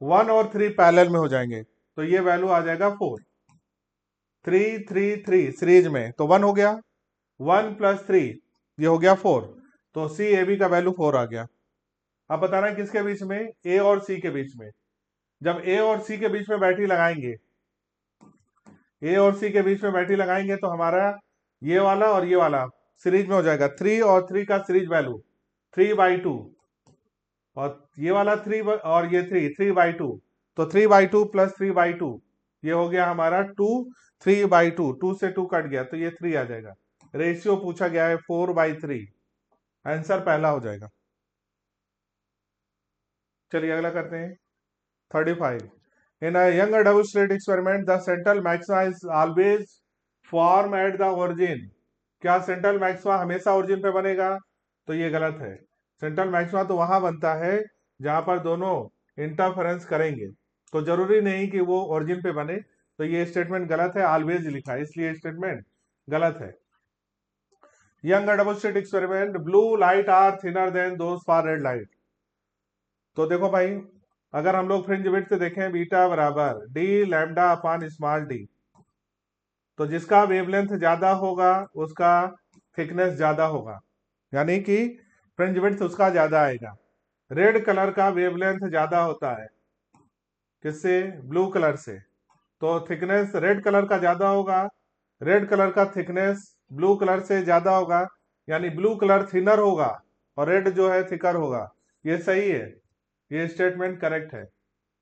1 और 3 पैरेलल में हो जाएंगे, तो ये वैल्यू आ जाएगा 4। 3 3 3 सीरीज में तो 1 हो गया, 1 + 3 ये हो गया 4, तो सी ए बी का वैल्यू 4 आ गया। अब बताना है किसके बीच में, ए और सी के बीच में। जब ए और सी के बीच में बैटरी लगाएंगे, ए और सी के बीच में बैटरी लगाएंगे तो हमारा ये वाला और ये वाला सीरीज में हो जाएगा। 3 और 3 का सीरीज वैल्यू 3/2, और ये वाला 3 और ये 3/2, तो 3/2 + 3/2 ये हो गया हमारा 2, 3/2, 2 से 2 कट गया तो ये 3 आ जाएगा। रेशियो पूछा गया है 4/3, आंसर पहला हो जाएगा। चलिए अगला करते हैं 35। In a younger double slit experiment, the central maxima is always form at the origin. क्या सेंट्रल मैक्सिमा हमेशा ओरिजिन पे बनेगा? तो ये गलत है। सेंट्रल मैक्सिमा तो वहां बनता है जहां पर दोनों इंटरफेरेंस करेंगे, तो जरूरी नहीं कि वो ओरिजिन पे बने। तो ये स्टेटमेंट गलत है, ऑलवेज लिखा है, इसलिए स्टेटमेंट गलत है। Young double slit experiment, blue light are thinner than those for red light. तो देखो भाई, अगर हम लोग फ्रिंज विड्थ देखें बीटा बराबर D lambda upon small d, तो जिसका वेवलेंथ ज्यादा होगा उसका थिकनेस ज्यादा होगा, यानी कि फ्रिंज विड्थ उसका ज्यादा आएगा। रेड कलर का वेवलेंथ ज्यादा होता है, किससे? ब्लू कलर से, तो थिकनेस रेड कलर का ज्यादा होगा, रेड कलर का थिकनेस ब्लू कलर से ज्यादा होगा, यानी ब्लू कलर थिनर होगा और रेड जो है थिकर होगा। ये सही है, ये स्टेटमेंट करेक्ट है।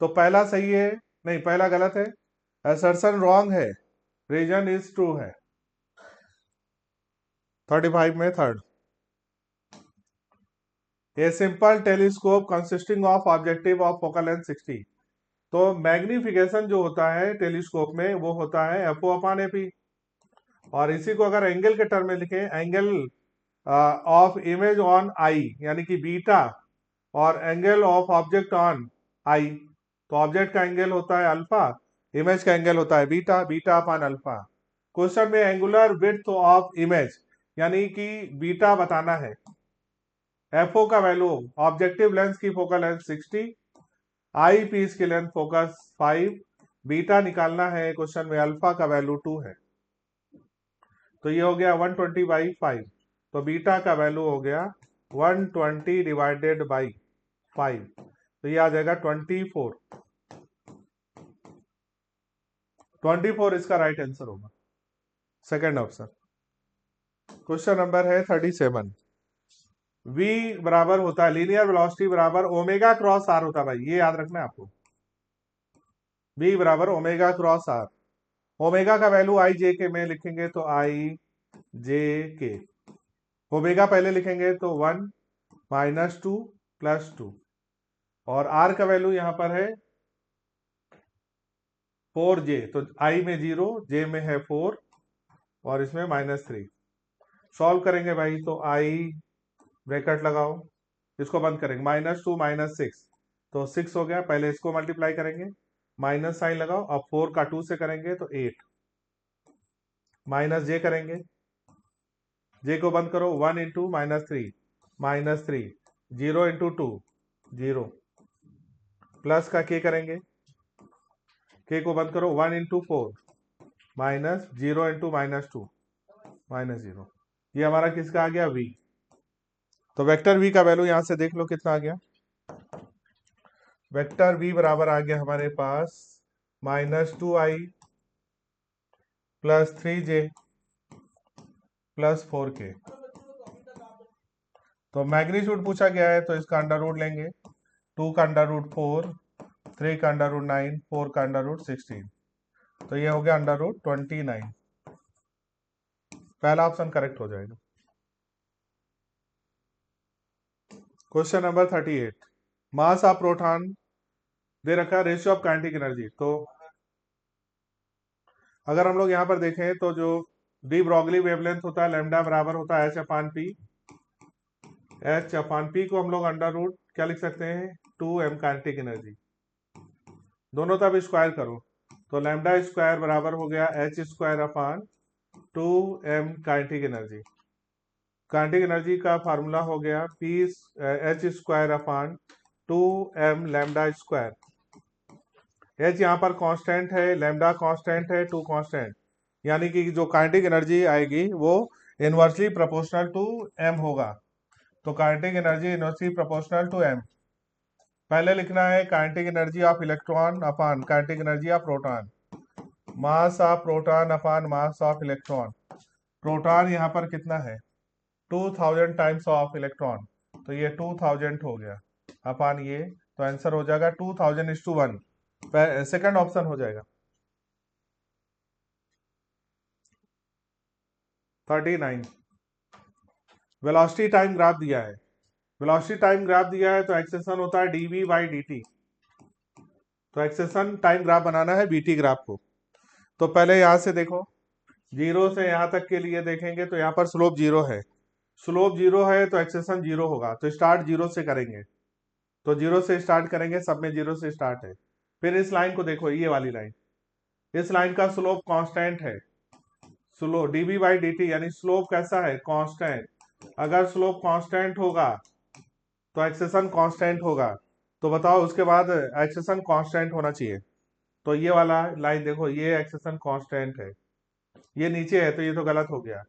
तो पहला सही है, नहीं पहला गलत है, असर्शन रॉन्ग है, रीजन इज ट्रू है। 35 में third, a simple telescope consisting of objective of focal length 60। तो मैग्निफिकेशन जो होता है टेलीस्कोप में वो होता है FO/AP, और इसी को अगर एंगल के टर्म में लिखें, angle of image on I यानी कि बीटा, और angle of object on I, तो ऑब्जेक्ट का एंगल होता है अल्फा, इमेज का एंगल होता है beta, beta upon alpha. Question में एंगुलर विड्थ ऑफ इमेज यानी कि बीटा बताना है, FO का वैल्यू ऑब्जेक्टिव लेंस की फोकल लेंथ 60, आई पीस की लेंथ फोकस 5, बीटा निकालना है क्वेश्चन में, अल्फा का वैल्यू 2 है, तो ये हो गया 120/5, तो बीटा का वैल्यू हो गया 120 डिवाइडेड बाई 5, तो ये आ जाएगा 24। 24 इसका राइट आंसर होगा, सेकंड ऑप्शन। क्वेश्चन नंबर है 37। v बराबर होता है लीनियर वेलोसिटी बराबर ओमेगा क्रॉस आर होता है भाई, ये याद रखना है आपको। v बराबर ओमेगा क्रॉस आर, ओमेगा का वैल्यू आई जे के में लिखेंगे तो आई जे के, ओमेगा पहले लिखेंगे तो 1 - 2 + 2, और आर का वैल्यू यहां पर है 4j, तो आई में 0, जे में है 4 और इसमें -3। सॉल्व करेंगे भाई तो आई ब्रैकेट लगाओ, इसको बंद करेंगे, -2 - 6 तो 6 हो गया, पहले इसको मल्टीप्लाई करेंगे, माइनस साइन लगाओ, अब 4 का 2 से करेंगे तो 8, माइनस जे करेंगे, जे को बंद करो, 1 × -3 -3, 0 × 2 0, प्लस का के करेंगे, के को बंद करो, 1 × 4 -0 × -2 -0, ये हमारा किसका आ गया? v। तो वेक्टर v का वैल्यू यहां से देख लो कितना आ गया, वेक्टर v बराबर आ गया हमारे पास -2i + 3j + 4k। तो मैग्नीट्यूड पूछा गया है तो इसका अंडर रूट लेंगे, 2 का अंडर रूट 4, 3 का अंडर रूट 9, 4 का अंडर रूट 16, तो ये हो गया अंडर रूट 29। पहला ऑप्शन करेक्ट हो जाएगा। Question number 38, mass of proton दे रखा है, रेशियो ऑफ काइनेटिक एनर्जी। तो अगर हम लोग यहाँ पर देखें तो जो डी ब्रॉगली वेवलेंथ होता है लैम्डा बराबर होता है h/p। h/p को हम लोग अंडर रूट क्या लिख सकते हैं 2m काइनेटिक एनर्जी। दोनों तरफ स्क्वायर करो तो लैम्डा स्क्वायर बराबर हो गया h² 2m kinetic energy. Kinetic energy का फार्मूला हो गया h² 2m lambda square. h यहाँ पर कांस्टेंट है, लैम्डा कांस्टेंट है, 2 कांस्टेंट, यानी कि जो काइनेटिक एनर्जी आएगी वो इनवर्सली प्रोपोर्शनल टू m होगा। तो kinetic energy inversely proportional to m। पहले लिखना है kinetic energy of electron upon kinetic energy of proton, mass of proton upon mass of electron. Proton यहाँ पर कितना है 2000 टाइम्स ऑफ इलेक्ट्रॉन, तो ये 2000 हो गया अपॉन ये, तो आंसर हो जाएगा 2000:1। सेकंड ऑप्शन हो जाएगा। 39, वेलोसिटी टाइम ग्राफ दिया है। वेलोसिटी टाइम ग्राफ दिया है तो एक्सेशन होता है dv/dt। तो एक्सेशन टाइम ग्राफ बनाना है बीटी ग्राफ को। तो पहले यहां से देखो, जीरो से यहां तक के लिए देखेंगे तो यहाँ पर स्लोप जीरो है। स्लोप जीरो है तो एक्सेशन जीरो होगा, तो स्टार्ट जीरो से करेंगे। तो जीरो से स्टार्ट करेंगे, सब में जीरो से स्टार्ट है। फिर इस लाइन को देखो, ये वाली लाइन, इस लाइन का स्लोप कांस्टेंट है। स्लोप dv/dt यानी स्लोप कैसा है कांस्टेंट। अगर स्लोप कांस्टेंट होगा तो एक्सेशन कांस्टेंट होगा। तो बताओ उसके बाद एक्सेशन कांस्टेंट होना चाहिए। तो ये वाला लाइन देखो, ये एक्सेशन कांस्टेंट है, ये नीचे है तो ये तो गलत हो गया,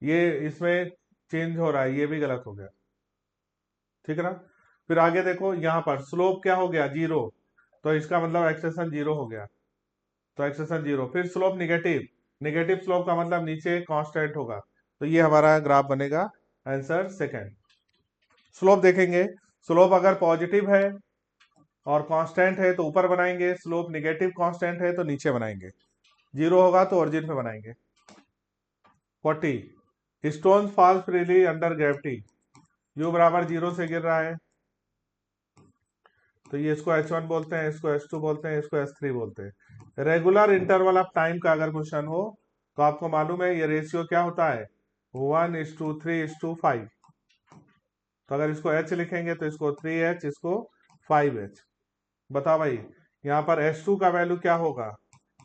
ये इसमें चेंज हो रहा है, ये भी गलत हो गया, ठीक है ना। फिर आगे देखो, यहाँ पर स्लोप क्या हो गया जीरो, तो इसका मतलब एक्सेशन जीरो हो गया, तो एक्सेशन जीरो। फिर स्लोप निगेटिव, निगेटिव स्लोप का मतलब नीचे कांस्टेंट होगा, तो ये हमारा ग्राफ बनेगा आंसर सेकंड। स्लोप देखेंगे, स्लोप अगर पॉजिटिव है और कांस्टेंट है तो ऊपर बनाएंगे, स्लोप निगेटिव कांस्टेंट है तो नीचे बनाएंगे, जीरो होगा तो ओरिजिन पे बनाएंगे। 40, stone fall freely under gravity, you बराबर जीरो से गिर रहा है, तो ये इसको h1 बोलते हैं, इसको h2 बोलते हैं, इसको h3 बोलते हैं। रेगुलर इंटरवल ऑफ टाइम का अगर क्वेश्चन हो तो आपको मालूम है ये रेशियो क्या होता है 1:3:5। तो अगर इसको h लिखेंगे तो इसको 3h, इसको 5h। बताओ भाई यहाँ पर h2 का वैल्यू क्या होगा,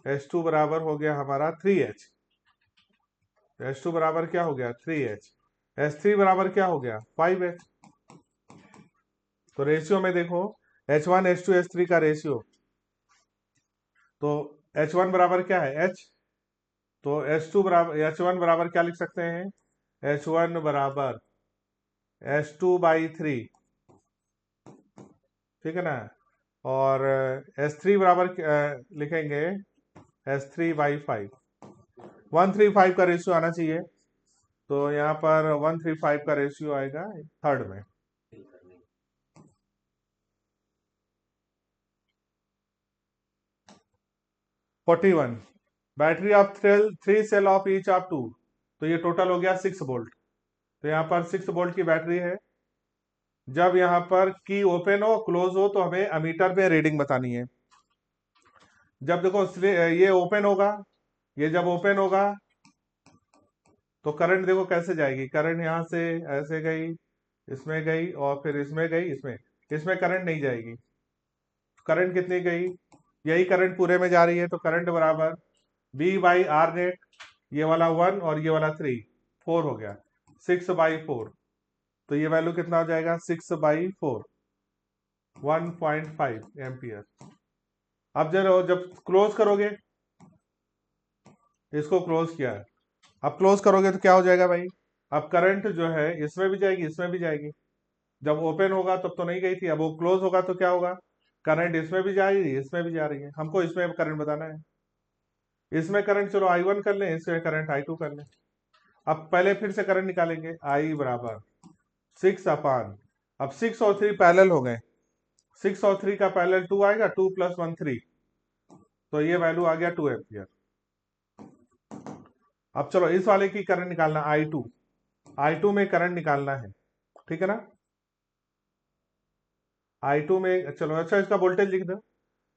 h2 बराबर हो गया हमारा 3h। h2 बराबर क्या हो गया 3h। h3 बराबर क्या हो गया 5h। तो रेशियो में देखो h1 h2 h3 का रेशियो, तो h1 बराबर क्या है h, तो h2 बराबर h1 बराबर क्या लिख सकते हैं h1 बराबर h2/3, ठीक है ना। और h3 बराबर लिखेंगे h3/5। 1:3:5 का रेशियो आना चाहिए, तो यहाँ पर 1:3:5 का रेशियो आएगा थर्ड में। 41, battery of three cell of each of 2, तो ये टोटल हो गया 6 वोल्ट। तो यहाँ पर 6 वोल्ट की बैटरी है। जब यहाँ पर की ओपन हो क्लोज हो तो हमें अमीटर पे रीडिंग बतानी है। जब देखो ये ओपन होगा, ये जब ओपन होगा तो करंट देखो कैसे जाएगी, करंट यहाँ से ऐसे गई, इसमें गई और फिर इसमें गई, इसमें इसमें करंट नहीं जाएगी। करंट कितनी गई, यही करंट पूरे में जा रही है, तो करंट बराबर V/R नेट, ये वाला 1 और ये वाला 3, 4 हो गया 6/4। तो ये वैल्यू कितना हो जाएगा 6/4, 1.5 एम्पियर। अब जब क्लोज करोगे, इसको क्लोज किया है, अब क्लोज करोगे तो क्या हो जाएगा भाई, अब करंट जो है इसमें भी जाएगी इसमें भी जाएगी। जब ओपन होगा तब तो नहीं गई थी, अब वो क्लोज होगा तो क्या होगा, करंट इसमें भी जा रही है इसमें भी जा रही है। हमको इसमें करंट बताना है, इसमें करंट चलो I1 कर लें, इसमें करंट I2 कर लें। अब पहले फिर से करंट निकालेंगे, I बराबर 6 अब 6 और 3 पैरेलल हो गए, 6 और 3 का पैरेलल 2 आएगा, 2 + 1 3, तो ये वैल्यू आ गया 2 एम्पियर। अब चलो इस वाले की करंट निकालना, I2 में करंट निकालना है, ठीक है ना। I2 में चलो, अच्छा इसका वोल्टेज लिख दो।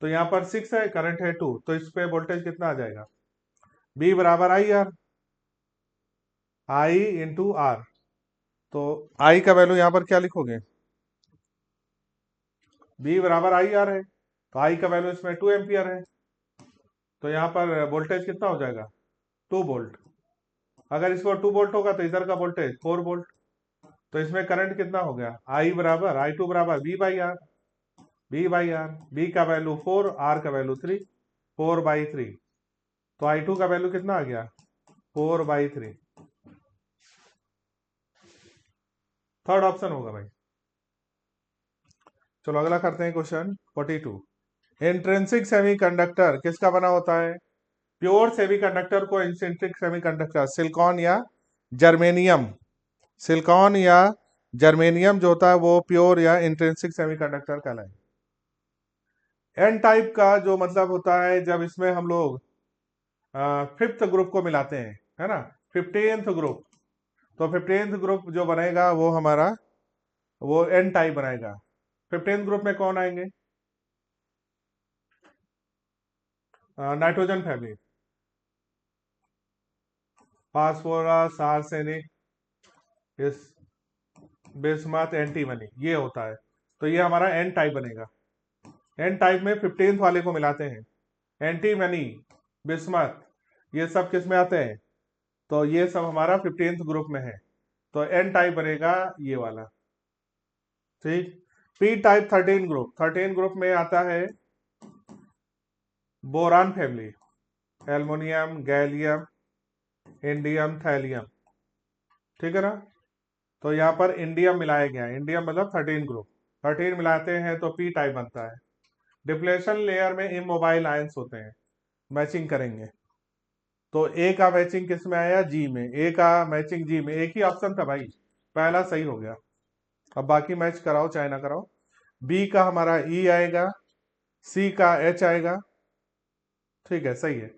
तो यहाँ पर 6 है, करंट है 2, तो इस पे वोल्टेज कितना आ जाएगा, B बराबर I R, I into R. तो I का वैल्यू यहाँ पर क्या लिखोगे, B बराबर आई आर है, तो I का वैल्यू इसमें 2 एम्पियर है, तो यहाँ पर वोल्टेज कितना हो जाएगा, 2 वोल्ट। अगर इसको 2 वोल्ट होगा तो इधर का वोल्टेज 4 वोल्ट, तो इसमें करंट कितना हो गया, I बराबर I2 बराबर B बाई आर, B का वैल्यू 4, R का वैल्यू 3, 4/3। तो I2 का वैल्यू कितना आ गया, 4/3। थर्ड ऑप्शन होगा भाई। चलो अगला करते हैं क्वेश्चन 42। इंट्रिंसिक सेमीकंडक्टर किसका बना होता है, प्योर सेमीकंडक्टर को इंट्रिंसिक सेमीकंडक्टर सिलिकॉन या जर्मेनियम, सिलिकॉन या जर्मेनियम जो होता है वो प्योर या इंट्रिंसिक सेमीकंडक्टर कहलाए। एन टाइप का जो मतलब होता है जब इसमें हम लोग फिफ्थ ग्रुप को मिलाते हैं, है ना, 15th ग्रुप, तो 15th ग्रुप जो बनेगा वो हमारा वो एन टाइप बनाएगा। 15th ग्रुप में कौन आएंगे, नाइट्रोजन फैमिली, फास्फोरस, आर्सेनिक, इस बिस्मथ, एंटीमनी, ये होता है। तो ये हमारा एन टाइप बनेगा। एन टाइप में 15th वाले को मिलाते हैं, एंटीमनी, बिस्मथ, ये सब किस में आते हैं, तो ये सब हमारा 15th ग्रुप में है, तो एन टाइप बनेगा ये वाला, ठीक। पी टाइप 13 ग्रुप में आता है boron family, aluminium, gallium, indium, thallium, ठीक है ना। तो यहाँ पर इंडियम मिलाया गया है, इंडियम मतलब 13 ग्रुप, 13 मिलाते हैं तो पी टाइप बनता है। डिप्लेशन लेयर में इमोबाइल आयंस होते हैं, मैचिंग करेंगे, तो ए का मैचिंग किस में आया, जी में, ए का मैचिंग जी में, एक ही ऑप्शन था भाई, पहला सही हो गया। अब बाकी मैच कराओ चाहे ना कराओ। बी का हमारा ई आएगा, सी का एच आएगा, ठीक है, सही है।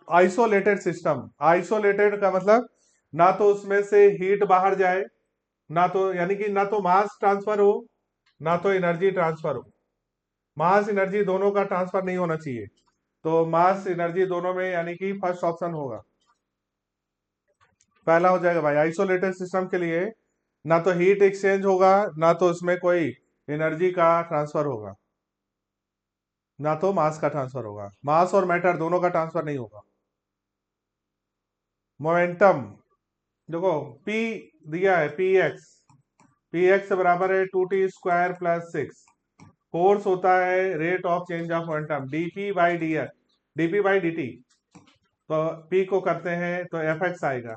आइसोलेटेड सिस्टम, आइसोलेटेड का मतलब ना तो उसमें से हीट बाहर जाए, ना तो यानी कि ना तो मास ट्रांसफर हो, ना तो एनर्जी ट्रांसफर हो, मास एनर्जी दोनों का ट्रांसफर नहीं होना चाहिए, तो मास एनर्जी दोनों में यानी कि फर्स्ट ऑप्शन होगा, पहला हो जाएगा भाई। आइसोलेटेड सिस्टम के लिए ना तो हीट एक्सचेंज होगा, ना तो उसमें कोई एनर्जी का ट्रांसफर होगा, ना तो मास का ट्रांसफर होगा, मास और मैटर दोनों का ट्रांसफर नहीं होगा। मोमेंटम देखो, P दिया है पी एक्स बराबर है 2t² + 6। फोर्स होता है rate of change of momentum, dP/dt। तो P को करते हैं तो Fx आएगा,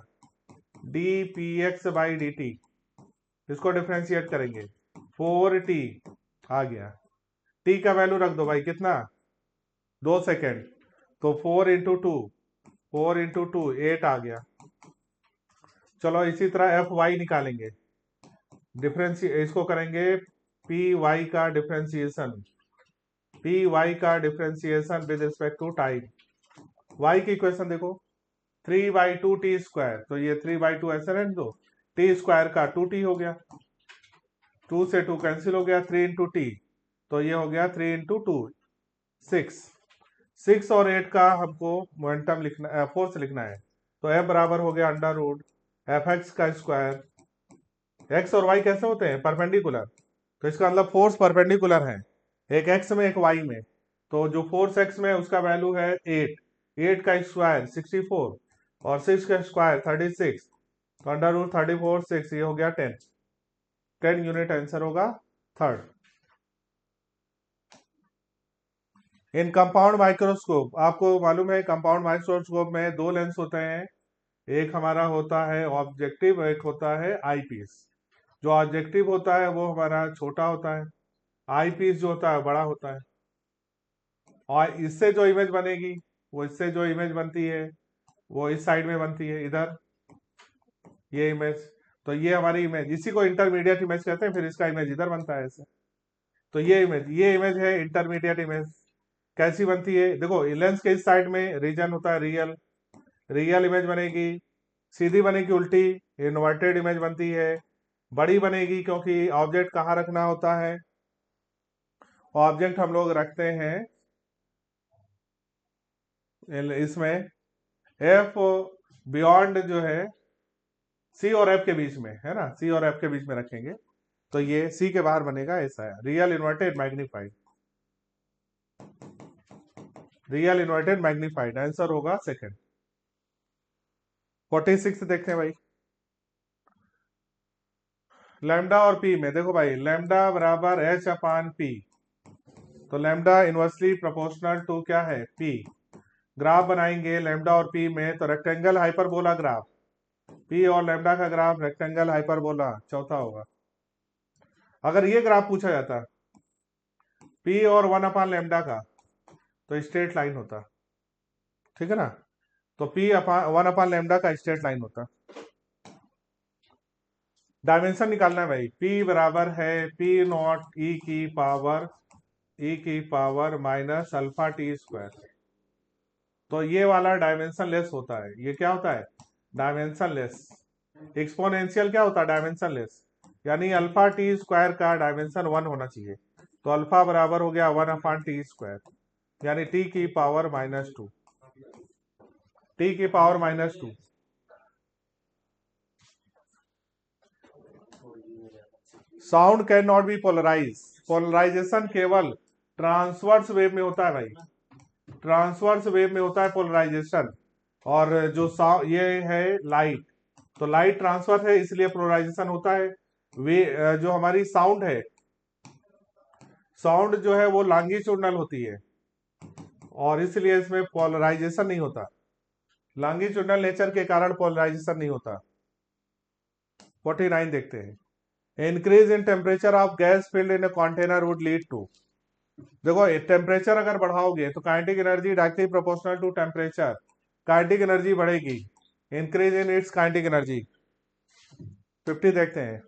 dPx/dt, इसको डिफ्रेंशिएट करेंगे, 4t आ गया। t का वैल्यू रख दो भाई, कितना, 2 सेकेंड, तो 4 × 2 8 आ गया। चलो इसी तरह Fy निकालेंगे, इसको करेंगे Py का differentiation, with respect to time. y की इक्वेशन देखो, 3/2t², तो ये 3/2 ऐसे रहने दो, t² का 2t हो गया, 2 से 2 कैंसिल हो गया, 3 × t, तो ये हो गया 3 × 2 6। 6 और 8 का हमको मोमेंटम लिखना, फोर्स लिखना है, तो F बराबर हो गया √fx का स्क्वायर। x और y कैसे होते हैं, परपेंडिकुलर, तो इसका मतलब फोर्स परपेंडिकुलर है, एक x में एक y में, तो जो फोर्स x में है उसका वैल्यू है 8 का स्क्वायर 64, और 6 का स्क्वायर 36, तो √34 6, ये हो गया 10 यूनिट, आंसर होगा थर्ड। इन कंपाउंड माइक्रोस्कोप, आपको मालूम है कंपाउंड माइक्रोस्कोप में दो लेंस होते हैं, एक हमारा होता है ऑब्जेक्टिव, एक होता है आईपीस। जो ऑब्जेक्टिव होता है वो हमारा छोटा होता है, आईपीस जो होता है बड़ा होता है, और इससे जो इमेज बनेगी, वो इससे जो इमेज बनती है वो इस साइड में बनती है, इधर ये इमेज, तो ये हमारी इमेज, इसी को इंटरमीडिएट इमेज कहते हैं, फिर इसका इमेज इधर बनता है ऐसे। तो ये इमेज है इंटरमीडिएट इमेज। कैसी बनती है, देखो लेंस के इस साइड में रीजन होता है रियल, रियल इमेज बनेगी, सीधी बनेगी उल्टी, इन्वर्टेड इमेज बनती है, बड़ी बनेगी क्योंकि ऑब्जेक्ट कहाँ रखना होता है, ऑब्जेक्ट हम लोग रखते हैं इसमें एफ बियॉन्ड जो है सी और एफ के बीच में है ना, सी और एफ के बीच में रखेंगे तो ये सी के बाहर बनेगा, ऐसा है real inverted magnified, real inverted magnified answer होगा सेकंड। 46 देखते हैं भाई, लैम्डा और पी में देखो भाई, लैम्डा बराबर एच अपान पी, तो लैम्डा इनवर्सली प्रोपोर्शनल टू क्या है पी। ग्राफ बनाएंगे लैम्डा और पी में, तो रेक्टेंगल हाइपरबोला ग्राफ, पी और लैम्डा का ग्राफ रेक्टेंगल हाइपरबोला चौथा होगा। अगर ये ग्राफ पूछा जाता पी और 1 अपान लैम्डा का, तो स्ट्रेट लाइन होता, ठीक है ना, तो पी अपान 1 अपान लैम्डा का स्ट्रेट लाइन होता। डायमेंशन निकालना है भाई, पी बराबर है पी नॉट ई की power minus alpha T square, तो ये वाला डायमेंशन लेस होता है, ये क्या होता है डायमेंशन लेस। एक्सपोनेंशियल क्या होता है डायमेंशन लेस, यानी अल्फा टी स्क्वायर का डायमेंशन 1 होना चाहिए, तो अल्फा बराबर हो गया 1/t², यानी टी की पावर -2, टी की power -2। Sound can not be polarise, polarisation केवल ट्रांसवर्स वेव में होता है भाई, ट्रांसवर्स वेव में होता है पोलराइजेशन। और जो ये है लाइट, तो लाइट ट्रांसवर्स है इसलिए पोलराइजेशन होता है। वे जो हमारी साउंड है, साउंड जो है वो लॉन्गिट्यूडनल होती है और इसलिए इसमें पोलराइजेशन नहीं होता, लॉन्गिट्यूडनल नेचर के कारण पोलराइजेशन नहीं होता। 49 देखते हैं, increase in temperature of gas filled in a container would lead to, देखो टेम्परेचर अगर बढ़ाओगे तो kinetic energy directly proportional to temperature, kinetic energy बढ़ेगी, increase in its kinetic energy. 50 देखते हैं,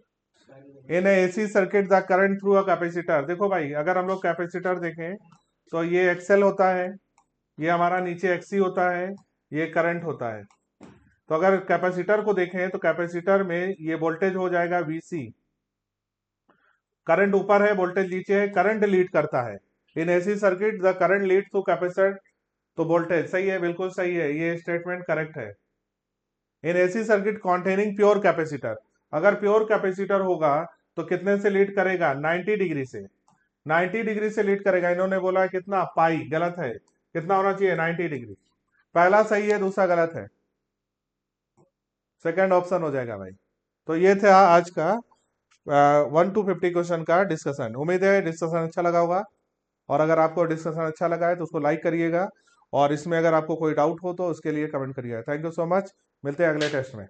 in AC circuit the current through a capacitor, देखो भाई अगर हम लोग कैपेसिटर देखें तो ये एक्सएल होता है, ये हमारा नीचे एक्सी होता है, ये करंट होता है। तो अगर कैपेसिटर को देखें तो कैपेसिटर में ये वोल्टेज हो जाएगा वीसी, करंट ऊपर है वोल्टेज नीचे है, करंट लीड करता है। In AC circuit the current lead to capacitor, तो वोल्टेज सही है, बिल्कुल सही है, ये स्टेटमेंट करेक्ट है। In AC circuit containing pure capacitor, अगर प्योर कैपेसिटर होगा तो कितने से लीड करेगा 90 डिग्री से, 90 डिग्री से लीड करेगा। इन्होंने बोला कितना पाई, गलत है, कितना होना चाहिए 90 डिग्री, पहला सही है दूसरा गलत है, सेकंड ऑप्शन हो जाएगा भाई। तो ये था आज का 1 to 50 क्वेश्चन का डिस्कशन। उम्मीद है डिस्कशन अच्छा लगा होगा, और अगर आपको डिस्कशन अच्छा लगा है तो उसको लाइक करिएगा, और इसमें अगर आपको कोई डाउट हो तो उसके लिए कमेंट करिएगा। थैंक यू सो मच, मिलते हैं अगले टेस्ट में।